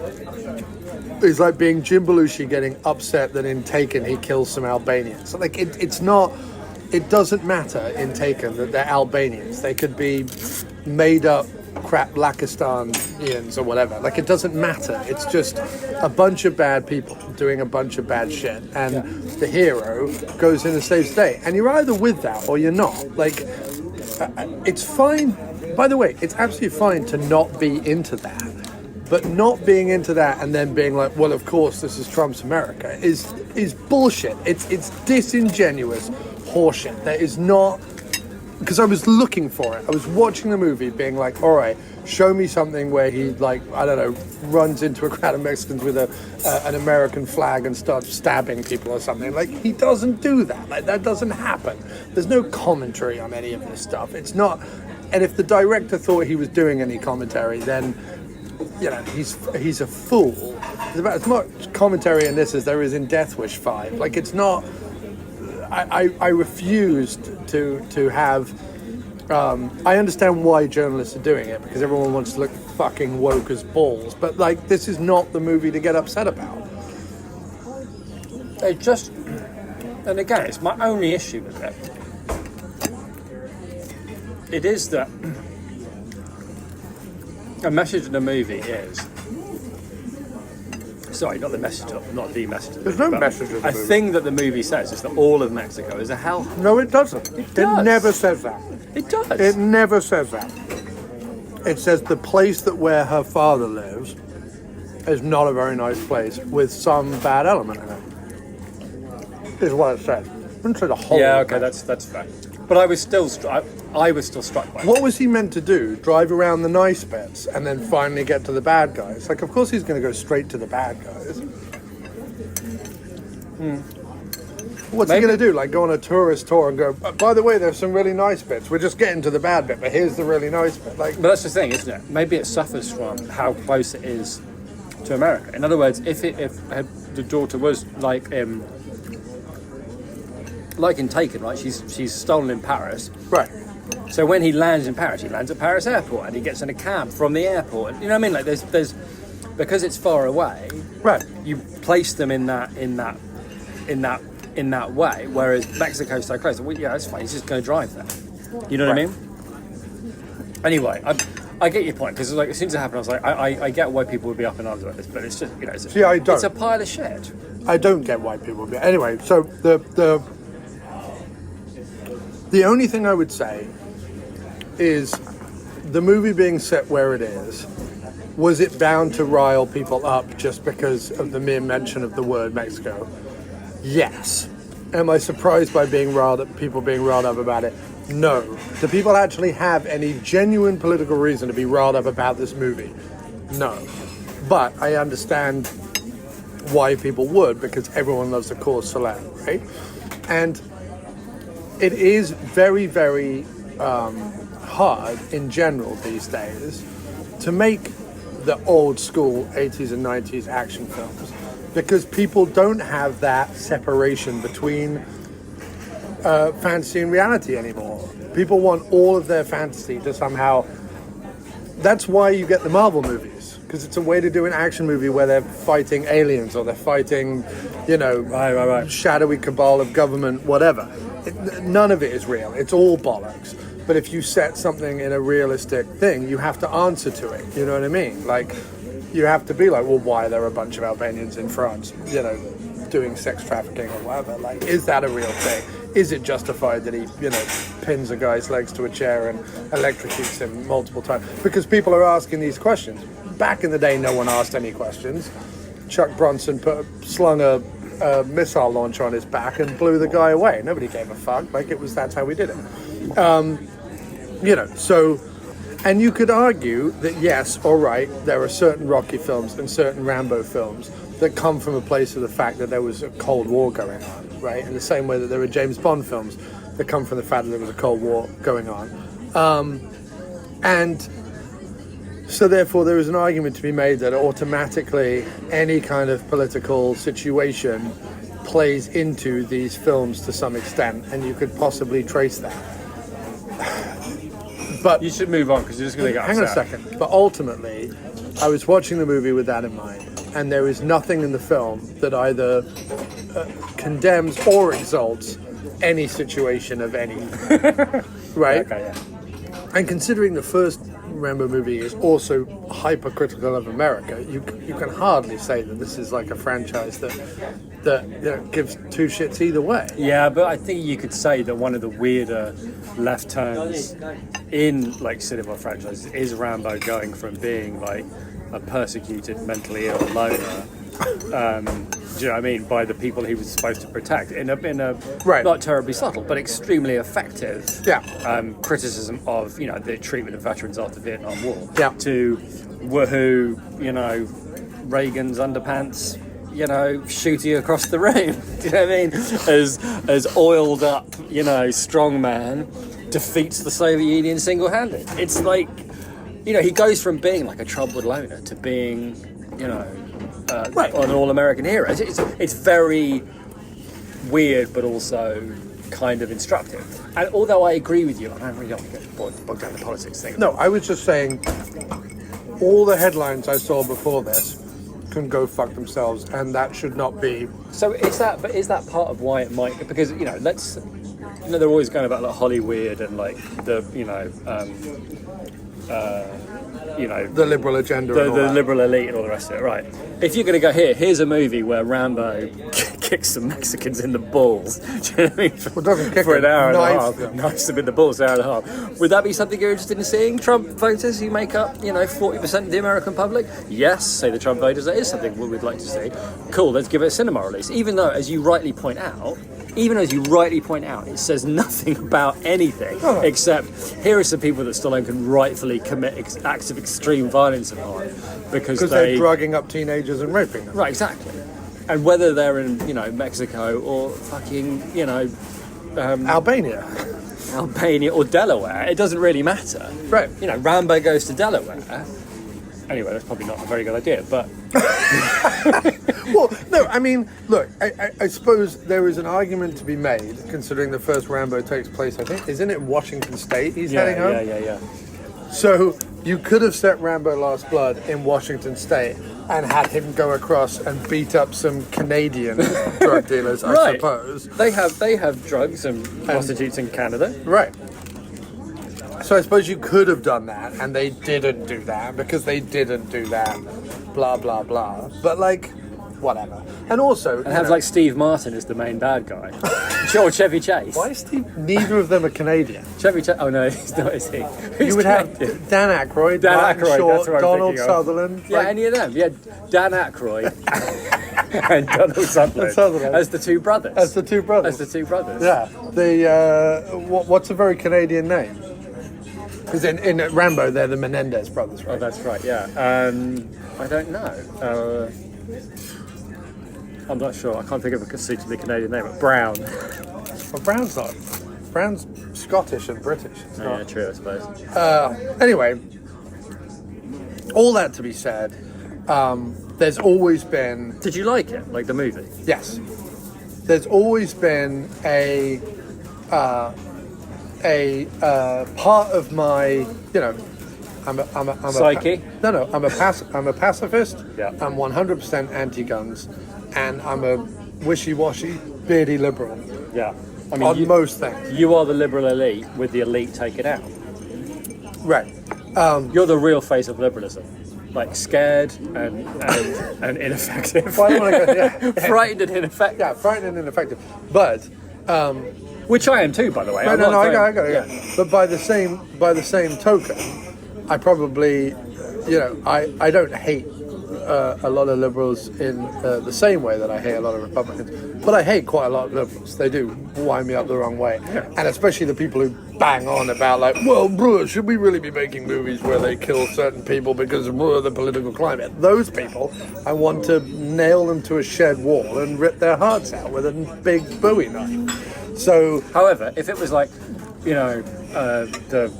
Jim Belushi getting upset that in Taken he kills some Albanians. So like it's not. It doesn't matter in Taken that they're Albanians. They could be made up crap Lakistanians or whatever. Like, it doesn't matter. It's just a bunch of bad people doing a bunch of bad shit. And the hero goes in and saves the day. And you're either with that or you're not. Like, it's fine. By the way, it's absolutely fine to not be into that. But not being into that and then being like, well, of course, this is Trump's America is bullshit. It's disingenuous horseshit. There is not, because I was looking for it. I was watching the movie being like, all right, show me something where he, like, I don't know, runs into a crowd of Mexicans with an American flag and starts stabbing people or something. Like, he doesn't do that. Like, that doesn't happen. There's no commentary on any of this stuff. It's not, and if the director thought he was doing any commentary, then he's a fool. There's about as much commentary in this as there is in Death Wish 5. Like, it's not. I refused to have. I understand why journalists are doing it, because everyone wants to look fucking woke as balls. But like, this is not the movie to get upset about. It just, and again, it's my only issue with it. It is that a message in the movie is. Sorry, not the message of the message. There's no message of the movie. A thing that the movie says is that all of Mexico is a hellhole. No, it doesn't. It does. It never says that. It does. It never says that. It says the place where her father lives is not a very nice place with some bad element in it. Is what it says. It doesn't say the whole. Yeah, okay, that's fair. But I was still struck by it. What was he meant to do? Drive around the nice bits and then finally get to the bad guys? Like, of course he's going to go straight to the bad guys. What's he going to do? Like, go on a tourist tour and go, by the way, there's some really nice bits. We're just getting to the bad bit, but here's the really nice bit. Like, but that's the thing, isn't it? Maybe it suffers from how close it is to America. In other words, if the daughter was like in Taken, right? She's stolen in Paris. Right. So when he lands in Paris, he lands at Paris airport and he gets in a cab from the airport. You know what I mean? Like there's because it's far away. Right. You place them in that way. Whereas Mexico's so close. Well, yeah, it's fine. He's just going to drive there. You know what I mean? Anyway, I get your point, because like as soon as it happened, I was like, I get why people would be up in arms about this, but it's just I don't. It's a pile of shit. I don't get why people would be. Anyway, so the only thing I would say is the movie being set where it is, was it bound to rile people up just because of the mere mention of the word Mexico? Yes. Am I surprised by people being riled up about it? No. Do people actually have any genuine political reason to be riled up about this movie? No. But I understand why people would, because everyone loves the cause célèbre, right? And it is very, very hard in general these days to make the old school 80s and 90s action films, because people don't have that separation between fantasy and reality anymore. People want all of their fantasy to somehow... That's why you get the Marvel movies, because it's a way to do an action movie where they're fighting aliens or they're fighting, Right. shadowy cabal of government, whatever. None of it is real. It's all bollocks. But if you set something in a realistic thing, you have to answer to it. You know what I mean? Like, you have to be like, well, why are there a bunch of Albanians in France, doing sex trafficking or whatever? Like, is that a real thing? Is it justified that he, pins a guy's legs to a chair and electrocutes him multiple times? Because people are asking these questions. Back in the day, no one asked any questions. Chuck Bronson slung a missile launcher on his back and blew the guy away. Nobody gave a fuck. Like, that's how we did it. So, and you could argue that yes, all right, there are certain Rocky films and certain Rambo films that come from a place of the fact that there was a Cold War going on, right? In the same way that there are James Bond films that come from the fact that there was a Cold War going on. And so therefore there is an argument to be made that automatically any kind of political situation plays into these films to some extent, and you could possibly trace that. But You should move on because you're just going to get hang on a upset. second. But ultimately, I was watching the movie with that in mind, and there is nothing in the film that either condemns or exalts any situation of any, right? Okay, yeah. And considering the first Rambo movie is also hypercritical of America, you can hardly say that this is like a franchise that gives two shits either way. Yeah, but I think you could say that one of the weirder left turns in like cinema franchises is Rambo going from being like a persecuted, mentally ill loner. Do you know what I mean? By the people he was supposed to protect in a Right. not terribly subtle but extremely effective criticism of the treatment of veterans after the Vietnam War. Yeah. To woohoo, Reagan's underpants, shoot you across the room. Do you know what I mean? As oiled up, strong man defeats the Soviet Union single-handed. It's like, he goes from being like a troubled loner to being, an all-American hero. It's very weird, but also kind of instructive. And although I agree with you, and I really don't want to get bogged down the politics thing. No, I was just saying, all the headlines I saw before this can go fuck themselves, and that should not be. So is that part of why it might? Because they're always going about like Hollywood and like the The liberal agenda. the and all that. liberal elite and all the rest of it, right? If you're going to go here's a movie where Rambo kicks some Mexicans in the balls, do you know what I mean? doesn't kick for an them, hour and a knives half, them. knifes them in the balls an hour and a half. Would that be something you're interested in seeing? Trump voters who make up 40% of the American public? Yes, say the Trump voters. That is something we'd like to see. Cool, let's give it a cinema release. Even though, as you rightly point out, it says nothing about anything except here are some people that Stallone can rightfully commit acts of extreme violence upon because they're drugging up teenagers and raping them. Right, exactly. And whether they're in Mexico or fucking Albania or Delaware, it doesn't really matter. Right. Rambo goes to Delaware. Anyway, that's probably not a very good idea, but... Well, no, I mean, look, I suppose there is an argument to be made, considering the first Rambo takes place, I think, isn't it Washington State he's heading home? Yeah. So you could have set Rambo Last Blood in Washington State and had him go across and beat up some Canadian drug dealers, I suppose. They have drugs and prostitutes in Canada. Right. So I suppose you could have done that, and they didn't do that, because they didn't do that, blah, blah, blah. But, like, whatever. And also... And have, like, Steve Martin as the main bad guy. Or Chevy Chase. Why is Steve... Neither of them are Canadian. Chevy Chase... Oh, no, he's not, is he? Who's You would have Canadian? Dan Aykroyd, Dan Martin Aykroyd, Short, that's what I'm Donald thinking of. Sutherland. Yeah, any of them. Yeah, Dan Aykroyd and Donald Sutherland as the two brothers. As the two brothers. Yeah. What's a very Canadian name? Because in Rambo, they're the Menendez brothers, right? Oh, that's right, yeah. I don't know. I'm not sure. I can't think of a suitably Canadian name. But Brown. Well, Brown's not. Brown's Scottish and British. It's not. Yeah, true, I suppose. Anyway, all that to be said, there's always been... Did you like it? Like the movie? Yes. There's always been a part of my, you know, I'm a Psyche? I'm a pacifist. Yeah. I'm 100% anti-guns, and I'm a wishy-washy, beardy liberal Yeah. I on most things. You are the liberal elite with the elite taken out. Right. You're the real face of liberalism. Like scared and ineffective. Well, I don't want to go. Yeah, Frightened and ineffective. yeah, frightened and ineffective. But Which I am too, by the way. I'm no, not I saying- got it. But by the same token, I probably, you know, I don't hate a lot of liberals in the same way that I hate a lot of Republicans, but I hate quite a lot of liberals. They do wind me up the wrong way, and especially the people who bang on about like, well, bro, should we really be making movies where they kill certain people because of the political climate? Those people, I want to nail them to a shed wall and rip their hearts out with a big Bowie knife. So, However, if it was like, you know, the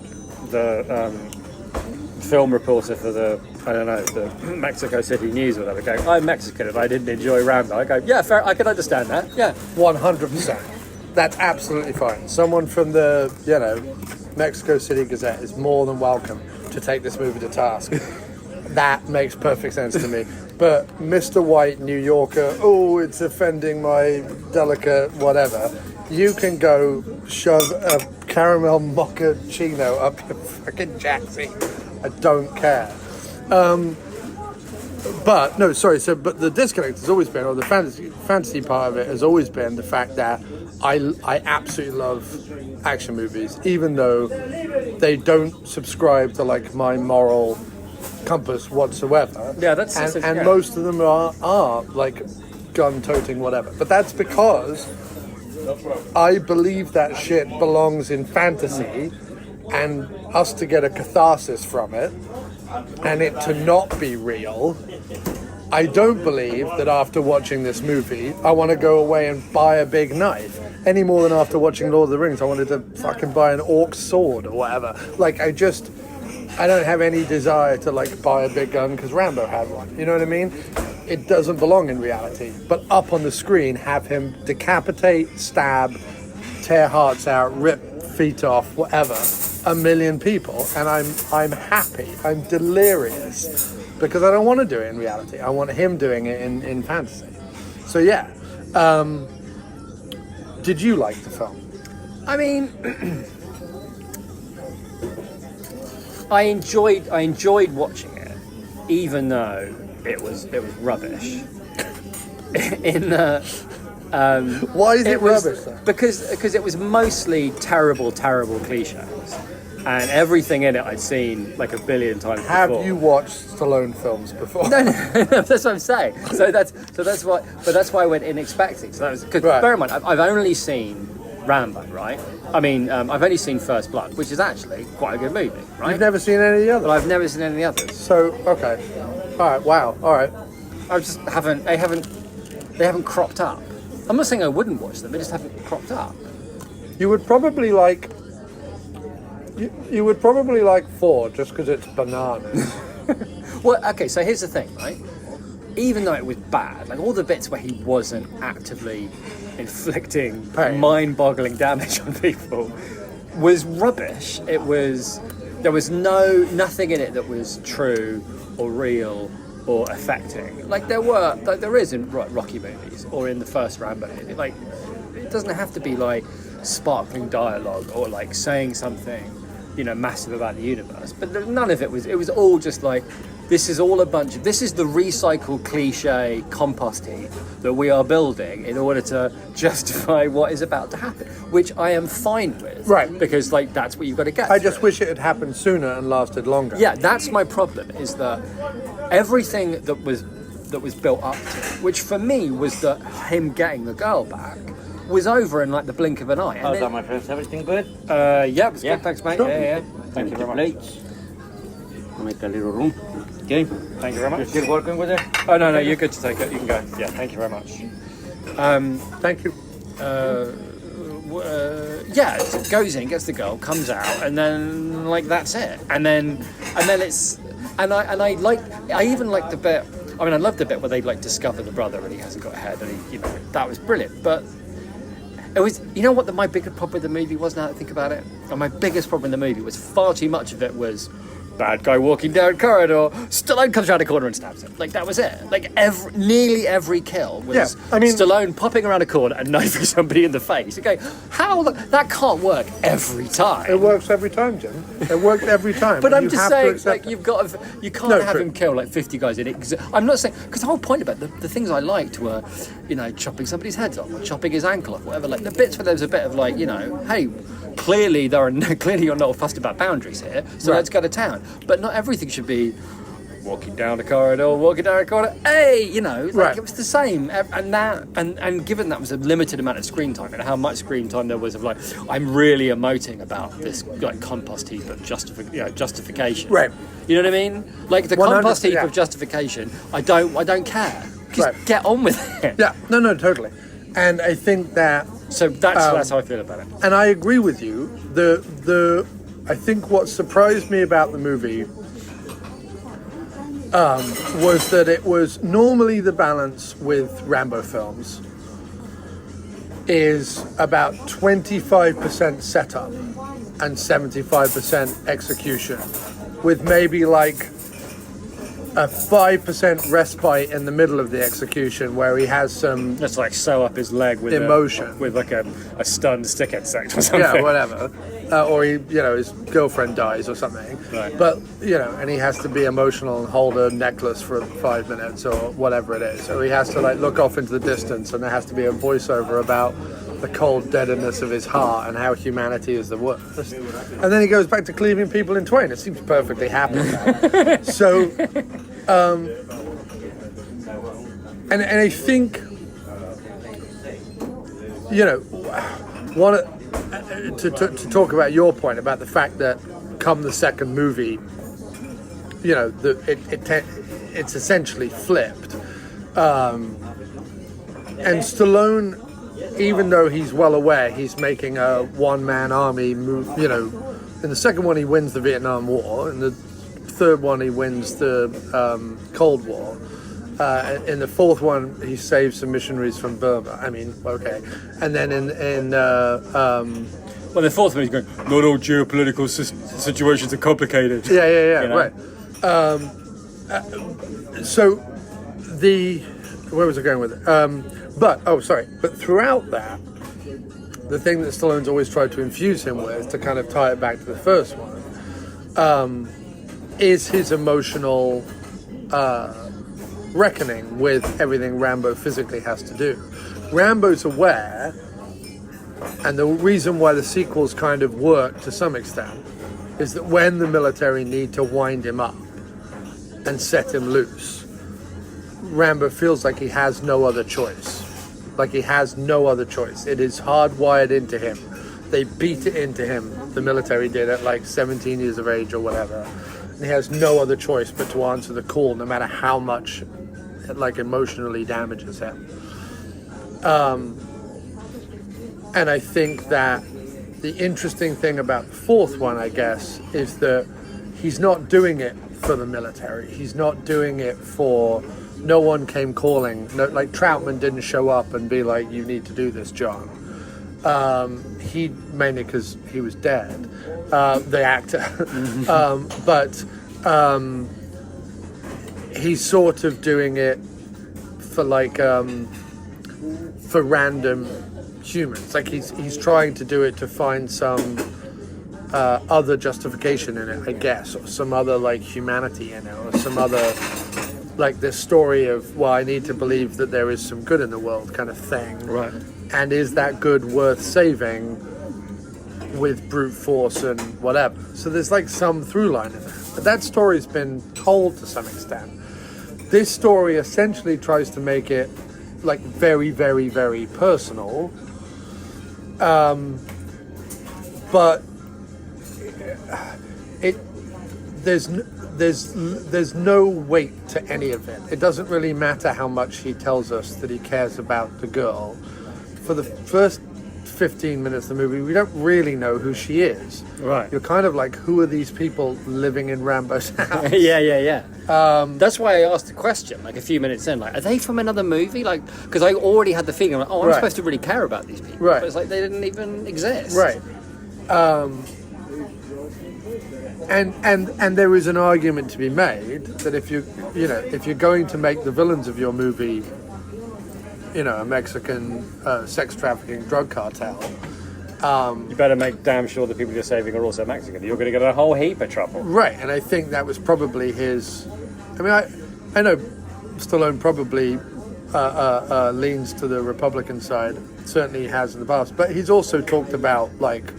film reporter for the, I don't know, the Mexico City News or whatever, going, I'm Mexican and I didn't enjoy Rambo. I go, yeah, fair, I can understand that. Yeah. 100%. That's absolutely fine. Someone from the, you know, Mexico City Gazette is more than welcome to take this movie to task. That makes perfect sense to me. But Mr. White, New Yorker, oh, it's offending my delicate whatever. You can go shove a caramel mochaccino up your fucking jacksie. I don't care. But no, sorry. So, but the disconnect has always been, or the fantasy part of it has always been the fact that I absolutely love action movies, even though they don't subscribe to like my moral compass whatsoever. Yeah, that's and yeah. most of them are like gun-toting whatever. But that's because I believe that shit belongs in fantasy, and us to get a catharsis from it, and it to not be real. I don't believe that after watching this movie, I want to go away and buy a big knife. Any more than after watching Lord of the Rings, I wanted to fucking buy an orc sword or whatever. Like, I don't have any desire to, like, buy a big gun because Rambo had one. You know what I mean? It doesn't belong in reality. But up on the screen, have him decapitate, stab, tear hearts out, rip feet off, whatever, a million people, and I'm happy. I'm delirious. Because I don't want to do it in reality. I want him doing it in fantasy. So yeah. Did you like the film? I mean, I enjoyed watching it, even though it was rubbish. In the Why is it rubbish though? because it was mostly terrible cliches. And everything in it I'd seen like a billion times Have before. you watched Stallone films before? No, that's what I'm saying. So that's why I went in expecting. So that was because Right. bear in mind I've only seen Rambo, right? I mean I've only seen First Blood, which is actually quite a good movie, right? You've never seen any of the But others? I've never seen any others. So, okay. Alright, wow, alright. I just haven't. They haven't cropped up. I'm not saying I wouldn't watch them. They just haven't cropped up. You would probably like... You would probably like 4 just because it's bananas. Well, okay. So here's the thing, right? Even though it was bad, like all the bits where he wasn't actively inflicting Pain. mind-boggling damage on people was rubbish. There was nothing in it that was true or real or affecting. Like there is in Rocky movies or in the first Rambo movie. Like it doesn't have to be like sparkling dialogue or like saying something, you know, massive about the universe. But none of it was. It was all just like, this is the recycled cliche compost heap that we are building in order to justify what is about to happen, which I am fine with. Right. Because like that's what you've got to get. I just through. wish it had happened sooner and lasted longer. Yeah, that's my problem, is that everything that was built up to, which for me was that him getting the girl back, was over in like the blink of an eye. How's that, my friends? Everything good? Yeah, it was Yeah. good, thanks mate. Sure. Yeah. Thank you very much. Plates. Make a little room. Okay. Thank you very You're much. still working with it? Oh no, you're good to take it. You can go. Yeah, thank you very much. Thank you. Yeah, it goes in, gets the girl, comes out, and then like that's it. And then it's I even liked the bit. I mean, I loved the bit where they like discover the brother and he hasn't got a head, and that was brilliant. But it was, what my biggest problem with the movie was, now that I think about it, and my biggest problem in the movie was far too much of it was bad guy walking down corridor, Stallone comes around a corner and stabs him. Like, that was it. Like, nearly every kill was Stallone popping around a corner and knifing somebody in the face. Okay, that can't work every time. It works every time, Jim. It worked every time. But I'm just saying, like, you can't have him kill like 50 guys in it. I'm not saying, because the whole point about the things I liked were, chopping somebody's head off or chopping his ankle off, whatever. Like, the bits where there's a bit of like, hey, clearly you're not fussed about boundaries here, so let's go to town. But not everything should be walking down a corridor, hey, it was the same. And given that was a limited amount of screen time, and how much screen time there was of like, I'm really emoting about this like compost heap of justification. Right. You know what I mean? Like the compost heap of justification, I don't care. Just get on with it. Yeah, no, totally. And I think that... So that's how I feel about it. And I agree with you. I think what surprised me about the movie was that it was normally the balance with Rambo films is about 25% setup and 75% execution, with maybe like a 5% respite in the middle of the execution where he has some... Just like sew up his leg with emotion. With like a stunned stick insect or something. Yeah, whatever. Or his girlfriend dies or something. Right. But, and he has to be emotional and hold a necklace for 5 minutes or whatever it is. So he has to like look off into the distance, and there has to be a voiceover about the cold deadness of his heart and how humanity is the worst. And then he goes back to cleaving people in twain. It seems perfectly happy. So, and I think, to talk about your point about the fact that come the second movie, it's essentially flipped. And Stallone, even though he's well aware he's making a one-man army move, in the second one he wins the Vietnam War, in the third one he wins the Cold War, in the fourth one he saves some missionaries from Burma. I mean, okay. And then well, the fourth one he's going, not all geopolitical situations are complicated. Yeah, right. So where was I going with it? But throughout that, the thing that Stallone's always tried to infuse him with, to kind of tie it back to the first one, is his emotional reckoning with everything Rambo physically has to do. Rambo's aware, and the reason why the sequels kind of work to some extent, is that when the military need to wind him up and set him loose, Rambo feels like he has no other choice. It is hardwired into him. They beat it into him. The military did at like 17 years of age or whatever. And he has no other choice but to answer the call, no matter how much it like emotionally damages him. And I think that the interesting thing about the fourth one, I guess, is that he's not doing it for the military. He's not doing it for... No one came calling. No, like Troutman didn't show up and be like, you need to do this, John. He mainly because he was dead, the actor. But he's sort of doing it for like for random humans. Like he's trying to do it to find some other justification in it, I guess, or some other like humanity in it, or some other like this story of, well, I need to believe that there is some good in the world kind of thing. Right. And is that good worth saving with brute force and whatever? So there's like some through line in there. But that story's been told to some extent. This story essentially tries to make it like very, very, very personal. But there's no weight to any of it. It doesn't really matter how much he tells us that he cares about the girl. For the first 15 minutes of the movie, we don't really know who she is. Right. You're kind of like, who are these people living in Rambo's house? yeah. That's why I asked the question, like a few minutes in, like, are they from another movie? Like, because I already had the feeling, like, I'm supposed to really care about these people. Right. But it's like they didn't even exist. Right. And there is an argument to be made that if you're going to make the villains of your movie, a Mexican sex trafficking drug cartel, You better make damn sure the people you're saving are also Mexican. You're going to get a whole heap of trouble. Right, and I think that was probably his. I mean, I know Stallone probably leans to the Republican side. Certainly he has in the past, but he's also talked about like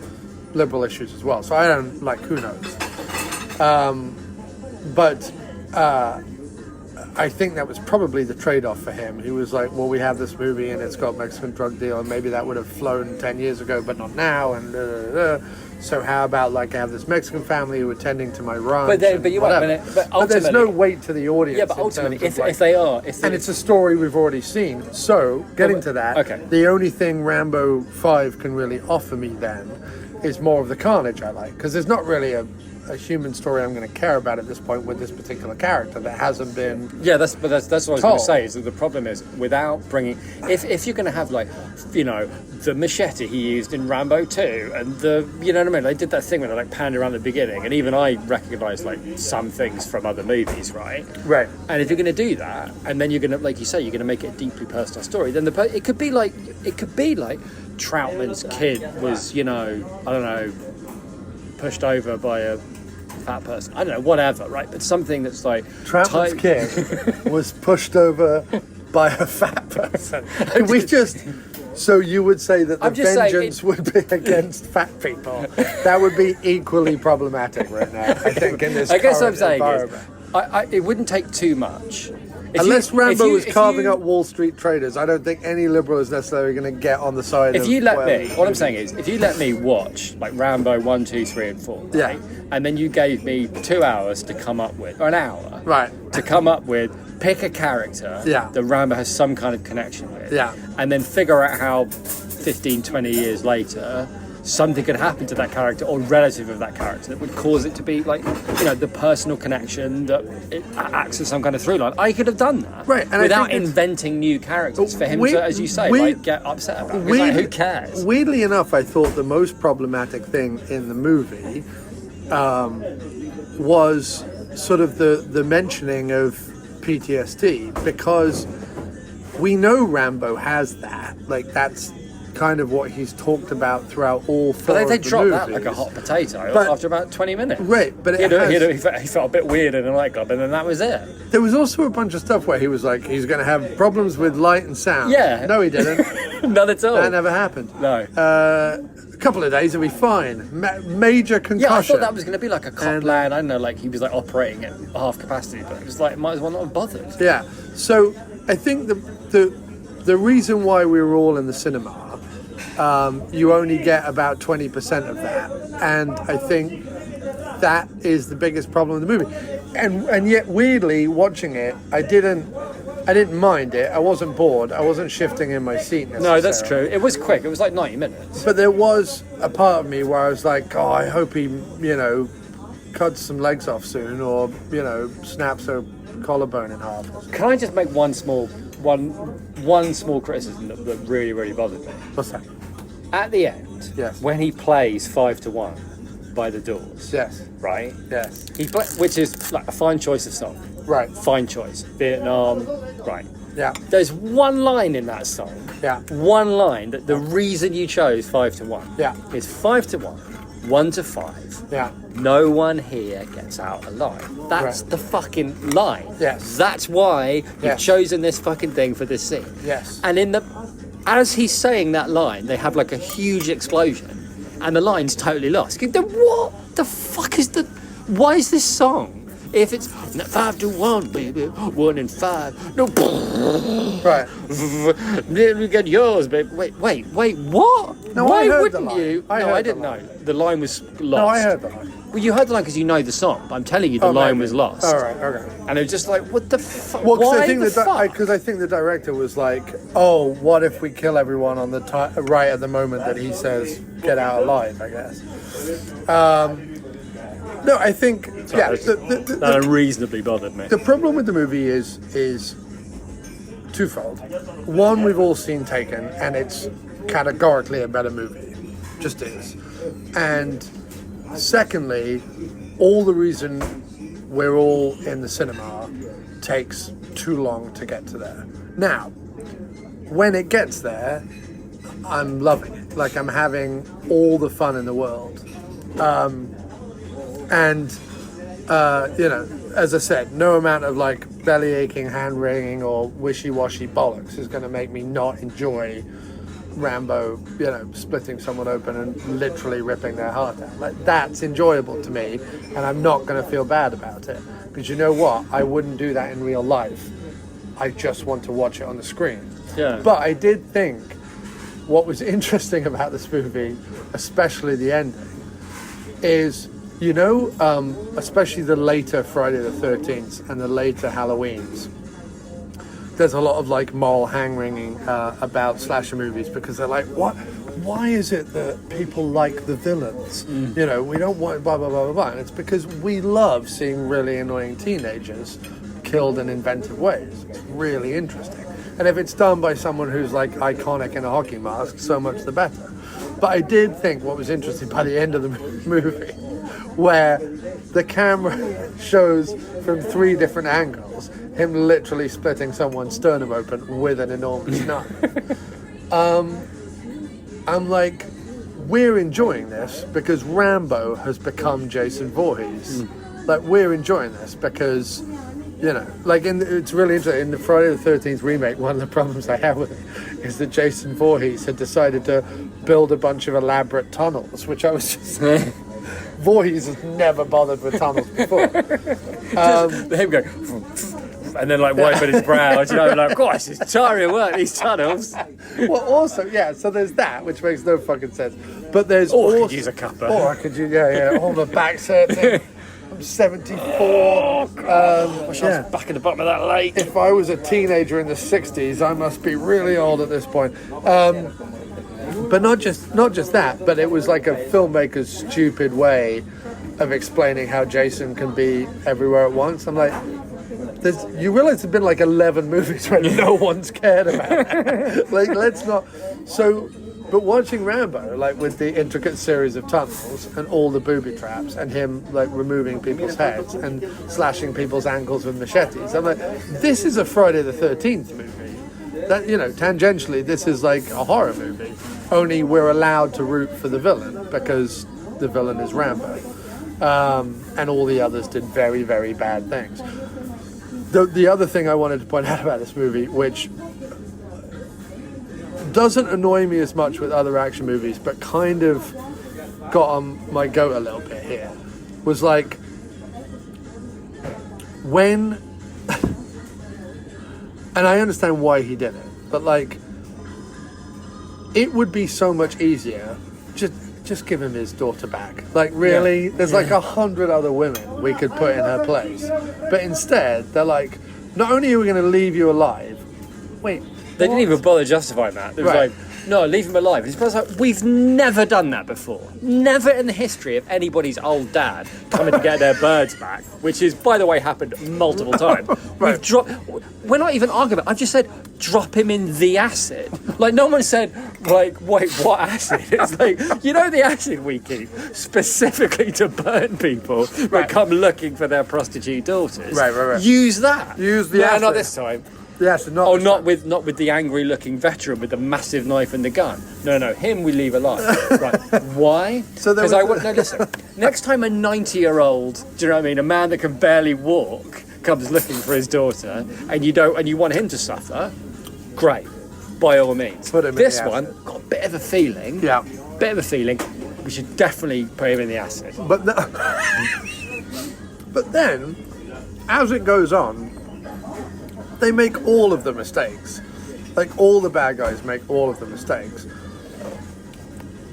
liberal issues as well. So I don't like. Who knows? But I think that was probably the trade-off for him. He was like, well, we have this movie and it's got Mexican drug deal, and maybe that would have flown 10 years ago, but not now. And so how about like I have this Mexican family who are tending to my ranch? But you're right. But there's no weight to the audience. Yeah, but ultimately, if like, they are, and it's a story we've already seen. So getting to that, okay. The only thing Rambo 5 can really offer me then is more of the carnage I like, because there's not really a human story I'm going to care about at this point with this particular character that hasn't been. Yeah, that's what I was going to say. Is that the problem is without bringing, if you're going to have like, the machete he used in Rambo 2, and the, you know what I mean? They did that thing where they like panned around the beginning, and even I recognise like some things from other movies, right? Right. And if you're going to do that, and then you're going to, like you say, you're going to make it a deeply personal story, then it could be like Troutman's kid was, I don't know, pushed over by a fat person. I don't know, whatever, right? But something that's like Troutman's kid was pushed over by a fat person. We just. So you would say that the vengeance would be against fat people? That would be equally problematic right now, I think, in this. I guess what I'm saying is, it wouldn't take too much. Unless Rambo was carving up Wall Street traders, I don't think any liberal is necessarily going to get on the side of... What I'm saying is, if you let me watch, like, Rambo 1, 2, 3, and 4, yeah. Right, and then you gave me 2 hours to come up with, or an hour, right, to come up with, pick a character that Rambo has some kind of connection with, and then figure out how 15, 20 years later... something could happen to that character or relative of that character that would cause it to be like, the personal connection that it acts as some kind of through line. I could have done that, right, and without inventing new characters for him to, as you say, get upset about. Who cares? Weirdly enough, I thought the most problematic thing in the movie was sort of the mentioning of PTSD, because we know Rambo has that. Like, that's kind of what he's talked about throughout all four but they of the dropped movies. that like a hot potato after about 20 minutes. Right, but he felt a bit weird in a nightclub, and then that was it. There was also a bunch of stuff where he was like, he's going to have problems with light and sound. Yeah. No, he didn't. None at all. That never happened. No. A couple of days, he'll be fine. Major concussion. Yeah, I thought that was going to be like a cop lad. I don't know, like he was like operating at half capacity, but it was like, might as well not have bothered. Yeah. So I think the reason why we were all in the cinema, you only get about 20% of that, and I think that is the biggest problem in the movie. And yet, weirdly, watching it, I didn't mind it. I wasn't bored. I wasn't shifting in my seat necessarily. No, that's true. It was quick. It was like 90 minutes. But there was a part of me where I was like, oh, I hope he, cuts some legs off soon, or snaps a collarbone in half. Can I just make one small criticism that really, really bothered me? What's that? At the end, yes, when he plays 5-1 by the Doors, yes, right, yes, which is like a fine choice of song, right, fine choice, Vietnam, right, yeah. There's one line in that song, one line that the reason you chose 5-1, is 5-1, 1-5, no one here gets out alive. That's the fucking line. Yes, that's why you've chosen this fucking thing for this scene. Yes, and as he's saying that line, they have like a huge explosion, and the line's totally lost. What the fuck is why is this song If it's 5-1, baby, 1 in 5. No, Right. then we get yours, baby. Wait, what? No, Why I heard wouldn't the line. you? I No, heard I the didn't line. know. The line was lost. No, I heard the line. Well, you heard the line because you know the song. But I'm telling you, the line was lost. All right, okay. And it was just like, what the fuck? Well, because Why I think the fuck? because I think the director was like, "Oh, what if we kill everyone on the right at the moment that he says get out alive?" I guess. No, I think That unreasonably bothered me. the problem with the movie is twofold. One, we've all seen Taken, and it's categorically a better movie, just is. And secondly, all the reason we're all in the cinema takes too long to get to there. Now, when it gets there, I'm loving it. Like, I'm having all the fun in the world. As I said, no amount of like belly aching, hand wringing, or wishy-washy bollocks is going to make me not enjoy Rambo, splitting someone open and literally ripping their heart out. Like, that's enjoyable to me, and I'm not going to feel bad about it. Because you know what? I wouldn't do that in real life. I just want to watch it on the screen. Yeah. But I did think what was interesting about this movie, especially the ending, is, especially the later Friday the 13th and the later Halloweens, there's a lot of like moral hand-wringing about slasher movies because they're like, what? Why is it that people like the villains? We don't want blah, blah, blah, blah, blah. And it's because we love seeing really annoying teenagers killed in inventive ways. It's really interesting. And if it's done by someone who's like iconic in a hockey mask, so much the better. But I did think what was interesting by the end of the movie, where the camera shows from 3 different angles him literally splitting someone's sternum open with an enormous knife. I'm like, we're enjoying this because Rambo has become Jason Voorhees. Like, we're enjoying this because, it's really interesting. In the Friday the 13th remake, one of the problems I have with it is that Jason Voorhees had decided to build a bunch of elaborate tunnels, which I was just... Voorhees has never bothered with tunnels before. Him go, and then like wiping his brow, like, gosh, it's tiring work, these tunnels. Well, also, yeah, so there's that, which makes no fucking sense. But there's Or I also... could use a cuppa. Or I could use, all the back's hurting. I'm 74. I was back in the bottom of that lake. If I was a teenager in the 60s, I must be really old at this point. But not just that, but it was like a filmmaker's stupid way of explaining how Jason can be everywhere at once. I'm like, you realize there's been like 11 movies where no one's cared about it. Like, let's not. So, but watching Rambo, like with the intricate series of tunnels and all the booby traps and him like removing people's heads and slashing people's ankles with machetes, I'm like, this is a Friday the 13th movie. That, tangentially, this is like a horror movie. Only we're allowed to root for the villain because the villain is Rambo. And all the others did very, very bad things. The other thing I wanted to point out about this movie, which doesn't annoy me as much with other action movies, but kind of got on my goat a little bit here, was like when, and I understand why he did it, but like, it would be so much easier just give him his daughter back. Like, really? There's like 100 other women we could put in her place. But instead, they're like, not only are we going to leave you alive, wait, They didn't even bother justifying that. It was Right. like, no, leave him alive. It's like, we've never done that before. Never in the history of anybody's old dad coming to get their birds back, which is, by the way, happened multiple times. Right. We're not even arguing. I've just said, drop him in the acid. Like, no one said, like, wait, what acid? It's like, the acid we keep specifically to burn people that come looking for their prostitute daughters. Right. Use that. Use the No, acid. not this time. Yes, not. Oh, not with the angry-looking veteran with the massive knife and the gun. No, him we leave alive. Right? Why? So there Because was no, listen. Next time a 90-year-old, do you know what I mean? A man that can barely walk comes looking for his daughter, and you want him to suffer. Great, by all means. Put him in this the one acid. got a bit of a feeling. Yeah. Bit of a feeling. We should definitely put him in the acid. But then, as it goes on, they make all of the mistakes. Like, all the bad guys make all of the mistakes.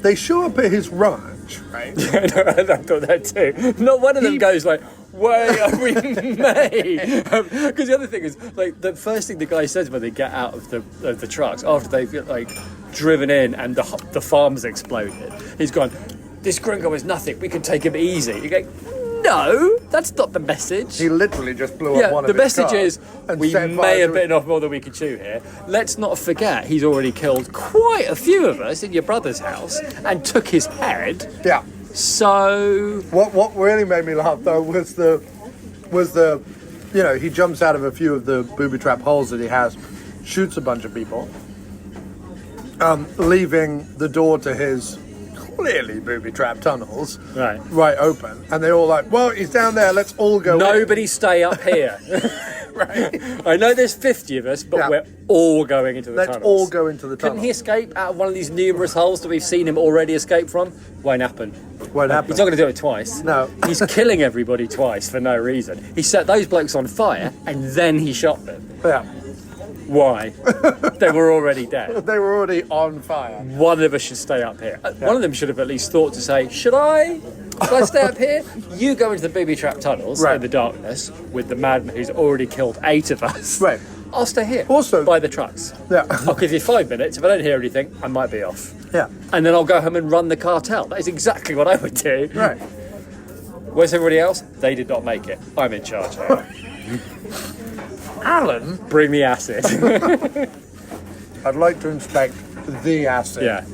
They show up at his ranch, right? I thought that too. Not one of them goes like, "Why are we made?" Because the other thing is, like, the first thing the guy says when they get out of the trucks after they've like driven in and the farm's exploded, he's gone, "This gringo is nothing. We can take him easy." You go, "No, that's not the message." He literally just blew up one of the his message cars is and we set may fire have to bitten it. off more than we could chew here. Let's not forget he's already killed quite a few of us in your brother's house and took his head. Yeah. So What really made me laugh though was the he jumps out of a few of the booby trap holes that he has, shoots a bunch of people, leaving the door to his clearly booby trap tunnels right open, and they all like, well, he's down there, let's all go nobody stay up here. right. I know there's 50 of us, but we're all going into the Let's tunnels. all go into the tunnel. Couldn't he escape out of one of these numerous holes that we've seen him already escape from? Won't happen. Won't happen. He's not going to do it twice. No. He's killing everybody twice for no reason. He set those blokes on fire and then he shot them. Yeah. Why? They were already dead. They were already on fire. One of us should stay up here. One of them should have at least thought to say, should I stay up here? You go into the booby trap tunnels in the darkness with the madman who's already killed 8 of us. Right. I'll stay here. Also, by the trucks. Yeah. I'll give you 5 minutes. If I don't hear anything, I might be off. Yeah. And then I'll go home and run the cartel. That is exactly what I would do. Right. Where's everybody else? They did not make it. I'm in charge now. Alan, bring the acid. I'd like to inspect the acid. Yeah.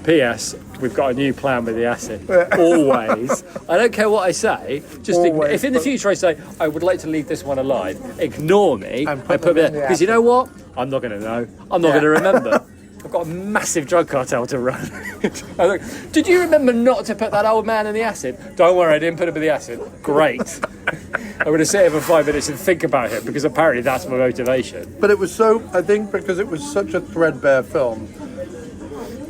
P.S. We've got a new plan with the acid. Always. I don't care what I say. Just if in the future I say I would like to leave this one alive, ignore me and put it there. Because you know what? I'm not going to know. I'm not going to remember. I've got a massive drug cartel to run. I look, did you remember not to put that old man in the acid? Don't worry, I didn't put him in the acid. Great. I'm going to sit here for 5 minutes and think about him because apparently that's my motivation. But it was I think because it was such a threadbare film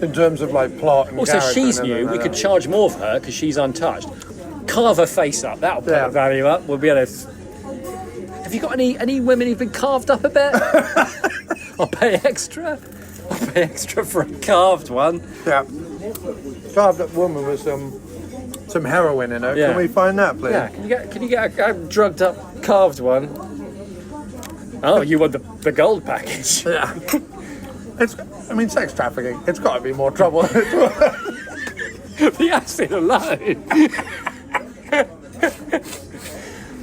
in terms of like plot and also, character she's and new. We could charge more for her because she's untouched. Carve her face up. That'll put the value up. We'll be able to... Have you got any women who've been carved up a bit? I'll pay extra. I'll pay extra for a carved one. Yeah. Carved up woman with some heroin in her. Yeah. Can we find that, please? Yeah. Can you get a drugged up carved one? Oh, you want the gold package? Yeah. Sex trafficking. It's got to be more trouble. The acid alone.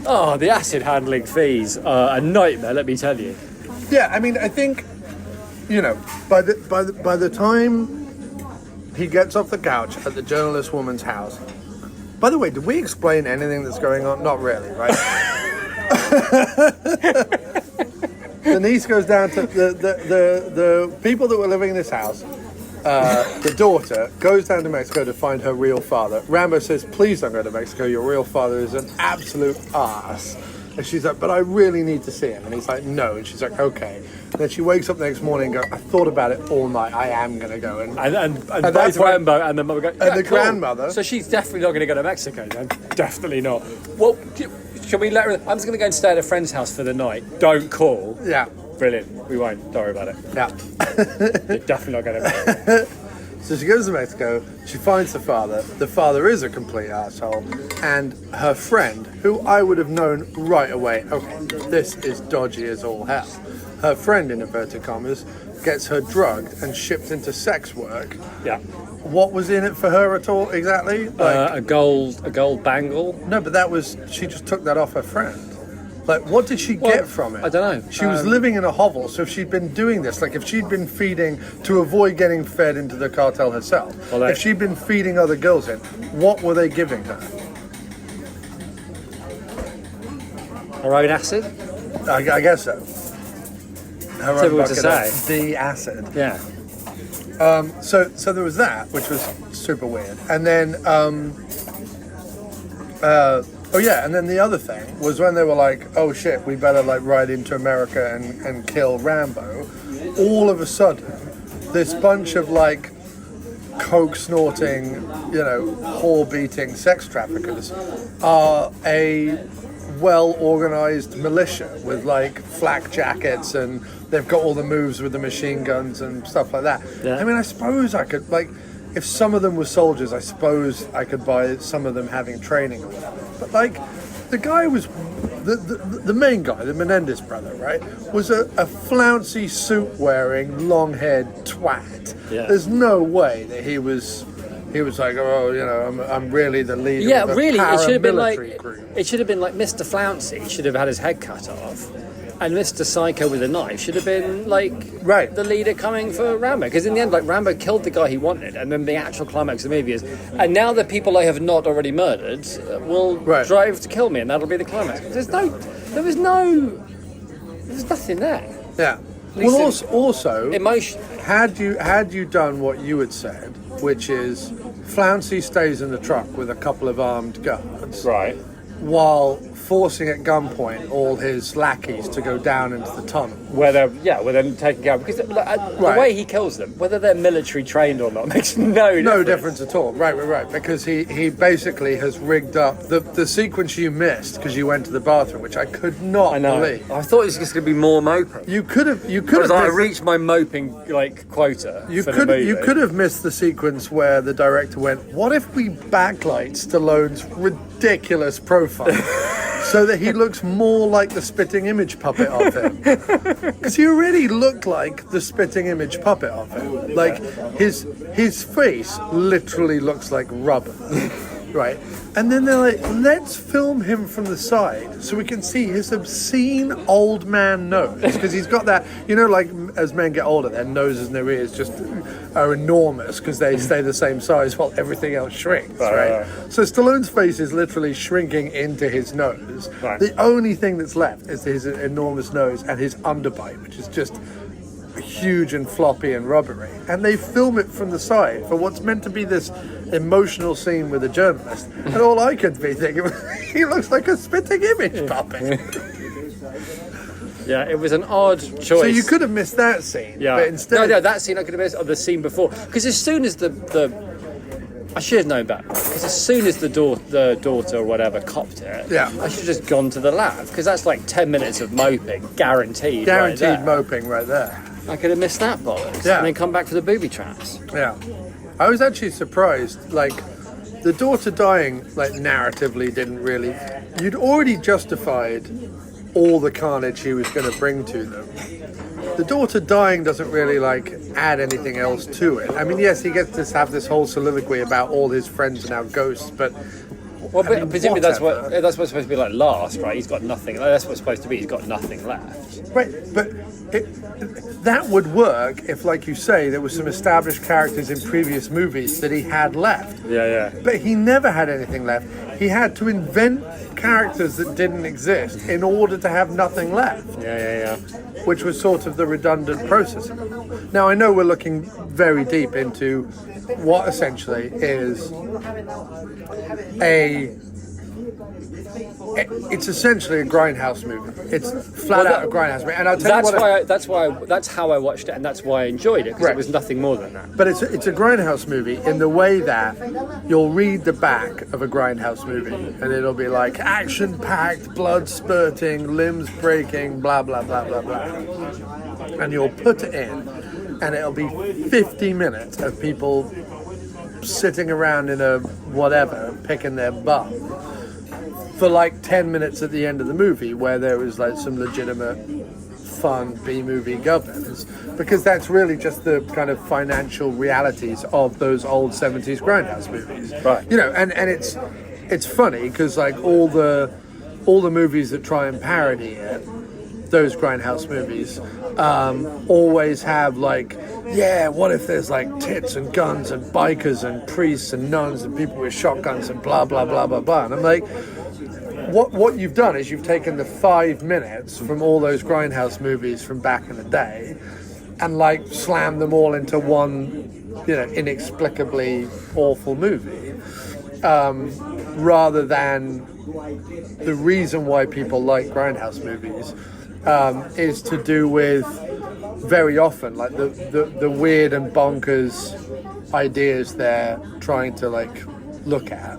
Oh, the acid handling fees are a nightmare. Let me tell you. Yeah, I think, by the time he gets off the couch at the journalist woman's house. By the way, did we explain anything that's going on? Not really, right? The niece goes down to the people that were living in this house. The daughter goes down to Mexico to find her real father. Rambo says, please don't go to Mexico. Your real father is an absolute ass. And she's like, but I really need to see him. And he's like, no. And she's like, okay. And then she wakes up the next morning and goes, I thought about it all night. I am going to go. And both Rambo and the mother go, and the grandmother. So she's definitely not going to go to Mexico then. Definitely not. Well, shall we let her... I'm just going to go and stay at a friend's house for the night. Don't call. Yeah. Brilliant. We won't. Don't worry about it. Yeah. You're definitely not going to Mexico. So she goes to Mexico, she finds the father. The father is a complete asshole. And her friend, who I would have known right away, okay, this is dodgy as all hell. Her friend, in inverted commas, gets her drugged and shipped into sex work. Yeah. What was in it for her at all, exactly? A gold bangle. No, but she just took that off her friend. Like, what did she get from it? I don't know. She was living in a hovel, so if she'd been doing this, like if she'd been feeding to avoid getting fed into the cartel herself, if she'd been feeding other girls in, what were they giving her? Her own acid? I guess so. Her own Difficult to bucket say. of the acid. Yeah. So there was that, which was super weird. And then, and then the other thing was when they were like, oh shit, we better like ride into America and kill Rambo. All of a sudden, this bunch of like coke snorting, whore beating sex traffickers are a well organized militia with like flak jackets, and they've got all the moves with the machine guns and stuff like that. Yeah. I mean, I suppose I could, like, if some of them were soldiers, I suppose I could buy some of them having training or whatever. But like, the guy was the main guy, the Menendez brother, right? Was a flouncy suit wearing, long haired twat. Yeah. There's no way that he was like, oh, you know, I'm really the leader. Yeah, of a really, it should have been like paramilitary group. it should have been like Mr. Flouncy should have had his head cut off, and Mr. Psycho with a knife should have been like Right. the leader coming for Rambo. Because in the end, like Rambo killed the guy he wanted, and then the actual climax of the movie is, and now the people I have not already murdered will Right. drive to kill me, and that'll be the climax. There was nothing there. Yeah. least Well, in- also, Emotion. had you done what you had said, which is Flouncy stays in the truck with a couple of armed guards, Right. while forcing at gunpoint all his lackeys to go down into the tunnel. Where they're taking care of, because the Right. way he kills them, whether they're military trained or not, makes no difference. No difference at all. Right. Because he basically has rigged up the sequence you missed because you went to the bathroom, which I could not I know. believe. I thought it was just going to be more moping. You could have Because I missed- reached my moping quota. You for the movie. you could have missed the sequence where the director went, what if we backlight Stallone's ridiculous profile so that he looks more like the spitting image puppet of him? Because he already looked like the spitting image puppet of him. Like his face literally looks like rubber. Right? And then they're like, let's film him from the side so we can see his obscene old man nose. Because he's got that, you know, like as men get older, their noses and their ears just are enormous because they stay the same size while everything else shrinks, right? So Stallone's face is literally shrinking into his nose. Right. The only thing that's left is his enormous nose and his underbite, which is just huge and floppy and rubbery, and they film it from the side for what's meant to be this emotional scene with a journalist, and all I could be thinking was, he looks like a spitting image puppet. Yeah, it was an odd choice. So you could have missed that scene, Yeah. but instead No, that scene I could have missed, or the scene before. Because as soon as the I should have known better. Because as soon as the daughter or whatever copped it, Yeah. I should have just gone to the lab. Because that's like 10 minutes of moping, guaranteed. right there. moping right there. I could have missed that bollocks. Yeah. And then come back for the booby traps. Yeah, I was actually surprised. Like, the daughter dying, like narratively, didn't really. You'd already justified all the carnage he was going to bring to them. The daughter dying doesn't really like add anything else to it. I mean, yes, he gets to have this whole soliloquy about all his friends are now ghosts, but Well, I mean, presumably that's whatever. what's supposed to be like last, right? He's got nothing. That's what's supposed to be. He's got nothing left. Right, but that would work if, like you say, there were some established characters in previous movies that he had left. Yeah. But he never had anything left. He had to invent characters that didn't exist in order to have nothing left, Yeah. which was sort of the redundant process. Now, I know we're looking very deep into what essentially is it's essentially a grindhouse movie. It's flat out a grindhouse movie, and I'll tell you what. That's how I watched it, and that's why I enjoyed it, because Right. it was nothing more than that. But it's a grindhouse movie in the way that you'll read the back of a grindhouse movie, and it'll be like action-packed, blood spurting, limbs breaking, blah blah blah blah blah, and you'll put it in, and it'll be 50 minutes of people sitting around in a whatever, picking their bum, for like 10 minutes at the end of the movie where there was like some legitimate fun B-movie governance, because that's really just the kind of financial realities of those old 70s grindhouse movies. Right. You know, and it's funny because like all the movies that try and parody it, those grindhouse movies, always have like, yeah, what if there's like tits and guns and bikers and priests and nuns and people with shotguns and blah blah blah blah blah, and I'm like, what you've done is you've taken the 5 minutes from all those grindhouse movies from back in the day and like slammed them all into one, you know, inexplicably awful movie, rather than the reason why people like grindhouse movies is to do with very often like the weird and bonkers ideas they're trying to like look at,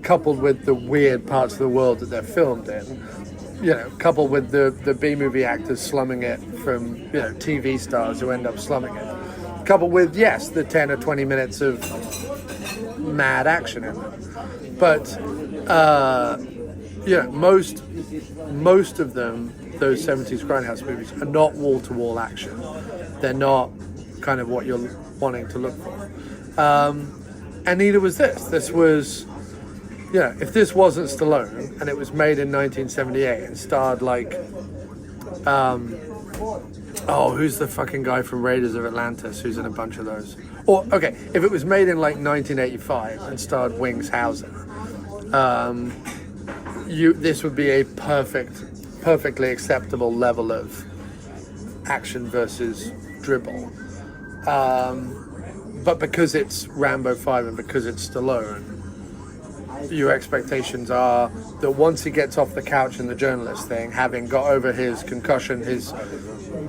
coupled with the weird parts of the world that they're filmed in, coupled with the B-movie actors slumming it from, TV stars who end up slumming it, coupled with, yes, the 10 or 20 minutes of mad action in them. But, most of them, those 70s grindhouse movies, are not wall-to-wall action. They're not kind of what you're wanting to look for. And neither was this. This was, if this wasn't Stallone and it was made in 1978 and starred who's the fucking guy from Raiders of Atlantis who's in a bunch of those? Or, okay, if it was made in 1985 and starred Wings Hauser, this would be a perfectly acceptable level of action versus dribble. But because it's Rambo 5 and because it's Stallone, your expectations are that once he gets off the couch in the journalist thing, having got over his concussion, his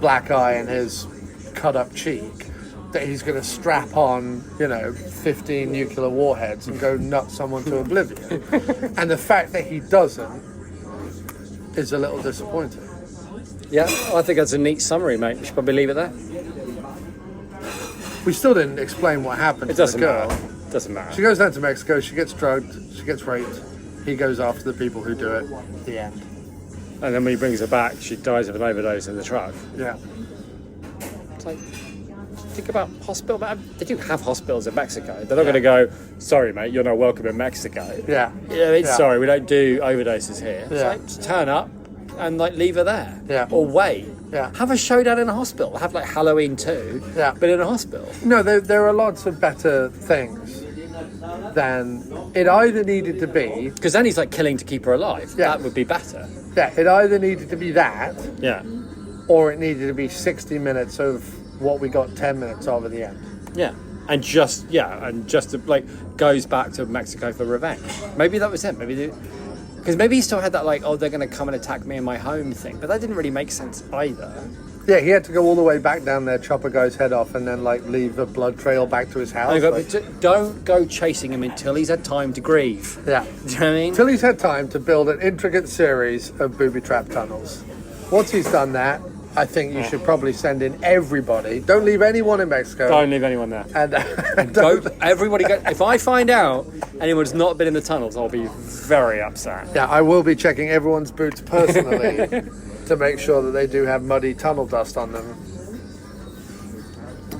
black eye and his cut up cheek, that he's going to strap on, 15 nuclear warheads and go nut someone to oblivion. And the fact that he doesn't is a little disappointing. Yeah, I think that's a neat summary, mate. We should probably leave it there. We still didn't explain what happened to the girl. It doesn't matter. She goes down to Mexico, she gets drugged, she gets raped, he goes after the people who do it. The end. And then when he brings her back, she dies of an overdose in the truck. Yeah. It's like, think about hospital. They do have hospitals in Mexico. They're not going to go, sorry, mate, you're not welcome in Mexico. Yeah. Sorry, we don't do overdoses here. It's like, just turn up and leave her there. Yeah. Or wait. Yeah. Have a showdown in a hospital. Have Halloween 2, but in a hospital. No, there are lots of better things than it either needed to be. Because then he's killing to keep her alive. Yeah. That would be better. Yeah, it either needed to be that, Yeah. or it needed to be 60 minutes of what we got 10 minutes of at the end. Yeah. And just goes back to Mexico for revenge. Maybe that was it. Because maybe he still had that they're going to come and attack me in my home thing. But that didn't really make sense either. Yeah, he had to go all the way back down there, chop a guy's head off, and then leave a blood trail back to his house. Don't go chasing him until he's had time to grieve. Yeah. Do you know what I mean? Until he's had time to build an intricate series of booby trap tunnels. Once he's done that, I think you should probably send in everybody. Don't leave anyone in Mexico. Don't leave anyone there. And Everybody go. If I find out anyone's not been in the tunnels, I'll be very upset. Yeah, I will be checking everyone's boots personally to make sure that they do have muddy tunnel dust on them.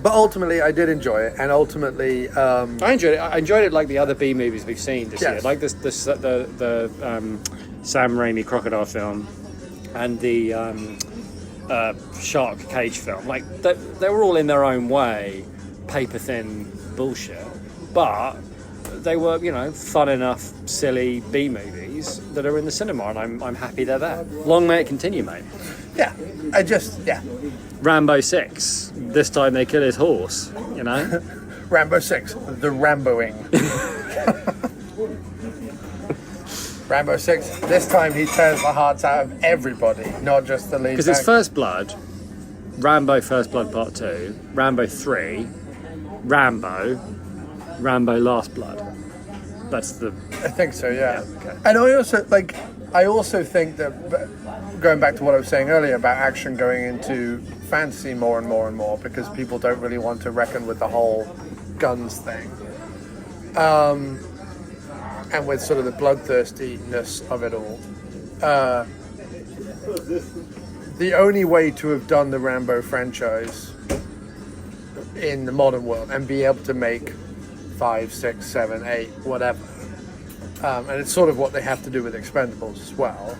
But ultimately, I did enjoy it, and ultimately, I enjoyed it. I enjoyed it like the other B movies we've seen this year, like the Sam Raimi crocodile film, and the shark cage film. They were all in their own way paper thin bullshit, but they were fun enough, silly B movies that are in the cinema, and I'm happy they're there. Long may it continue, mate. yeah, Rambo 6. This time they kill his horse. Rambo 6, the Ramboing. Rambo 6, this time he tears the hearts out of everybody, not just the lead. Because it's First Blood, Rambo First Blood Part 2, Rambo 3, Rambo Last Blood. That's the... I think so, yeah. Okay. And I also think that, going back to what I was saying earlier about action going into fantasy more and more and more, because people don't really want to reckon with the whole guns thing. And with sort of the bloodthirstiness of it all. The only way to have done the Rambo franchise in the modern world and be able to make 5, 6, 7, 8, whatever, and it's sort of what they have to do with Expendables as well,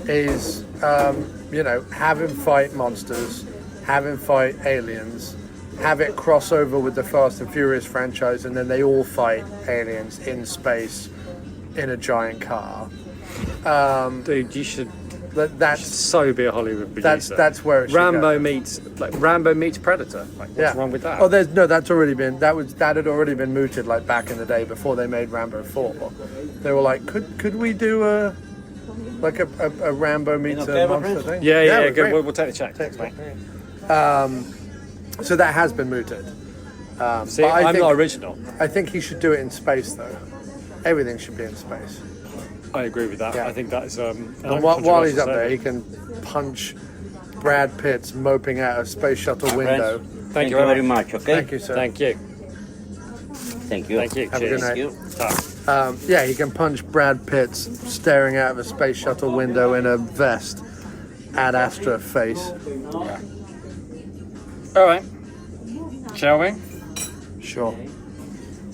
is, have him fight monsters, have him fight aliens, have it cross over with the Fast and Furious franchise, and then they all fight aliens in space in a giant car. Dude, you should That's so be a Hollywood producer. That's where it should Rambo go. meets Predator. What's wrong with that? Oh, that's already been that had already been mooted back in the day before they made Rambo 4. They were like, could we do a Rambo meets a monster thing? Yeah. Good. We'll take the check. Thanks, mate. So that has been mooted. See, I'm not original. I think he should do it in space though. Everything should be in space. I agree with that. Yeah. I think that is. And while he's up there, he can punch Brad Pitt's moping out a space shuttle window. Thank you very much, okay? Thank you, sir. Thank you. Thank you. Thank you. Have a Cheers. good night. Thank you. Yeah, he can punch Brad Pitt's staring out of a space shuttle window in a vest. Ad Astra face. All right. Shall we? Sure.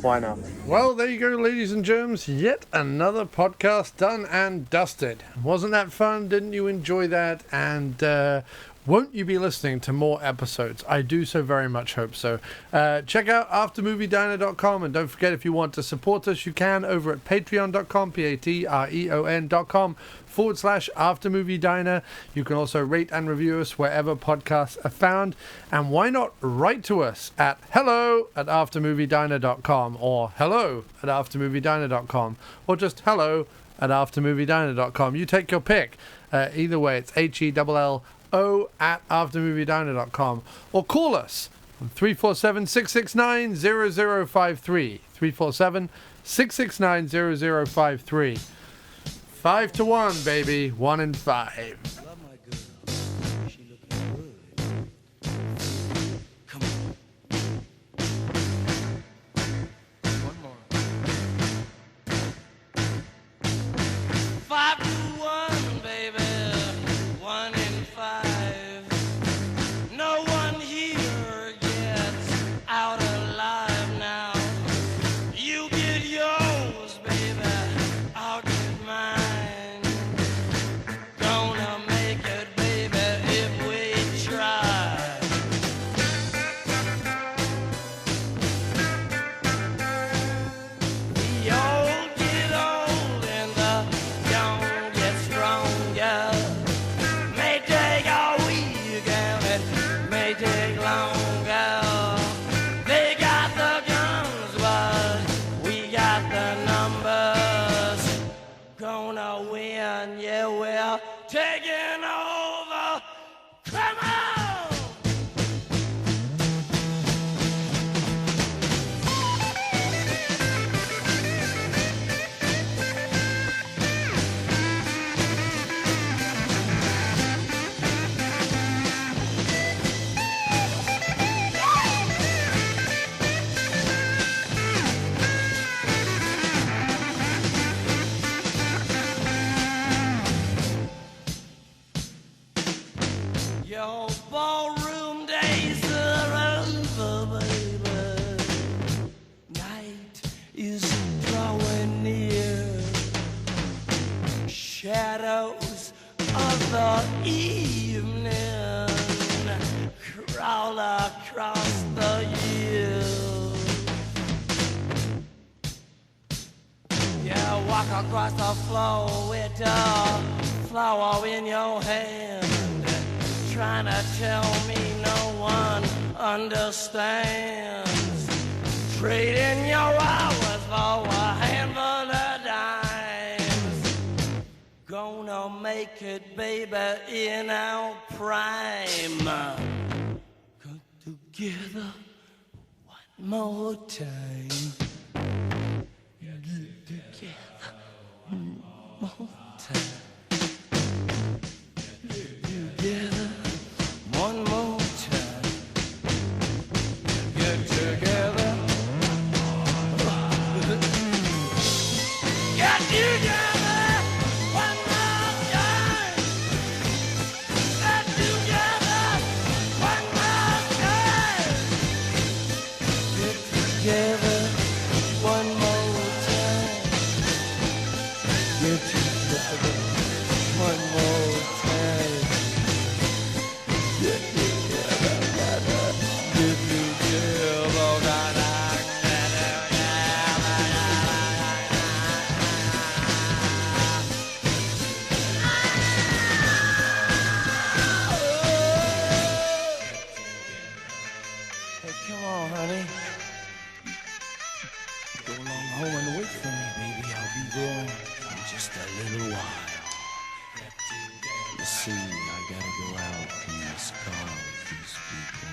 Why not? Well, there you go, ladies and germs. Yet another podcast done and dusted. Wasn't that fun? Didn't you enjoy that? And won't you be listening to more episodes? I do so very much hope so. Check out aftermoviediner.com, and don't forget, if you want to support us, you can over at patreon.com, patreon.com/aftermoviediner. You can also rate and review us wherever podcasts are found. And why not write to us at hello@aftermoviediner.com or hello@aftermoviediner.com or just hello@aftermoviediner.com. You take your pick. Either way, it's HELLO@aftermoviediner.com, or call us on 347-669-0053. 347-669-0053. 5-1, baby. 1 in 5. Love my girl. She looking good. Come on. One more. 5-1, baby. 1 in 5. No one here gets out alive now. You get yours, baby. I'll get mine. Gonna make it, baby, if we try. The old get old and the young get stronger. May take a week and it may take longer. They got the guns, but we got the numbers. Gonna win, yeah, we're taking over. Come on! Your ballroom days are over, baby. Night is drawing near. Shadows of the evening crawl across the years. Yeah, walk across the floor with a flower in your hand, trying to tell me no one understands. Trading your hours for a handful of dimes. Gonna make it, baby, in our prime. Come together one more time. Get together one more time. Together one more time. Get together. Get together one more time. Get together one more time. Get together one more time. Get together one more time. Hey, come on, honey. Go along home and wait for me, baby. I'll be there in just a little while. You see, I gotta go out in this car with these people.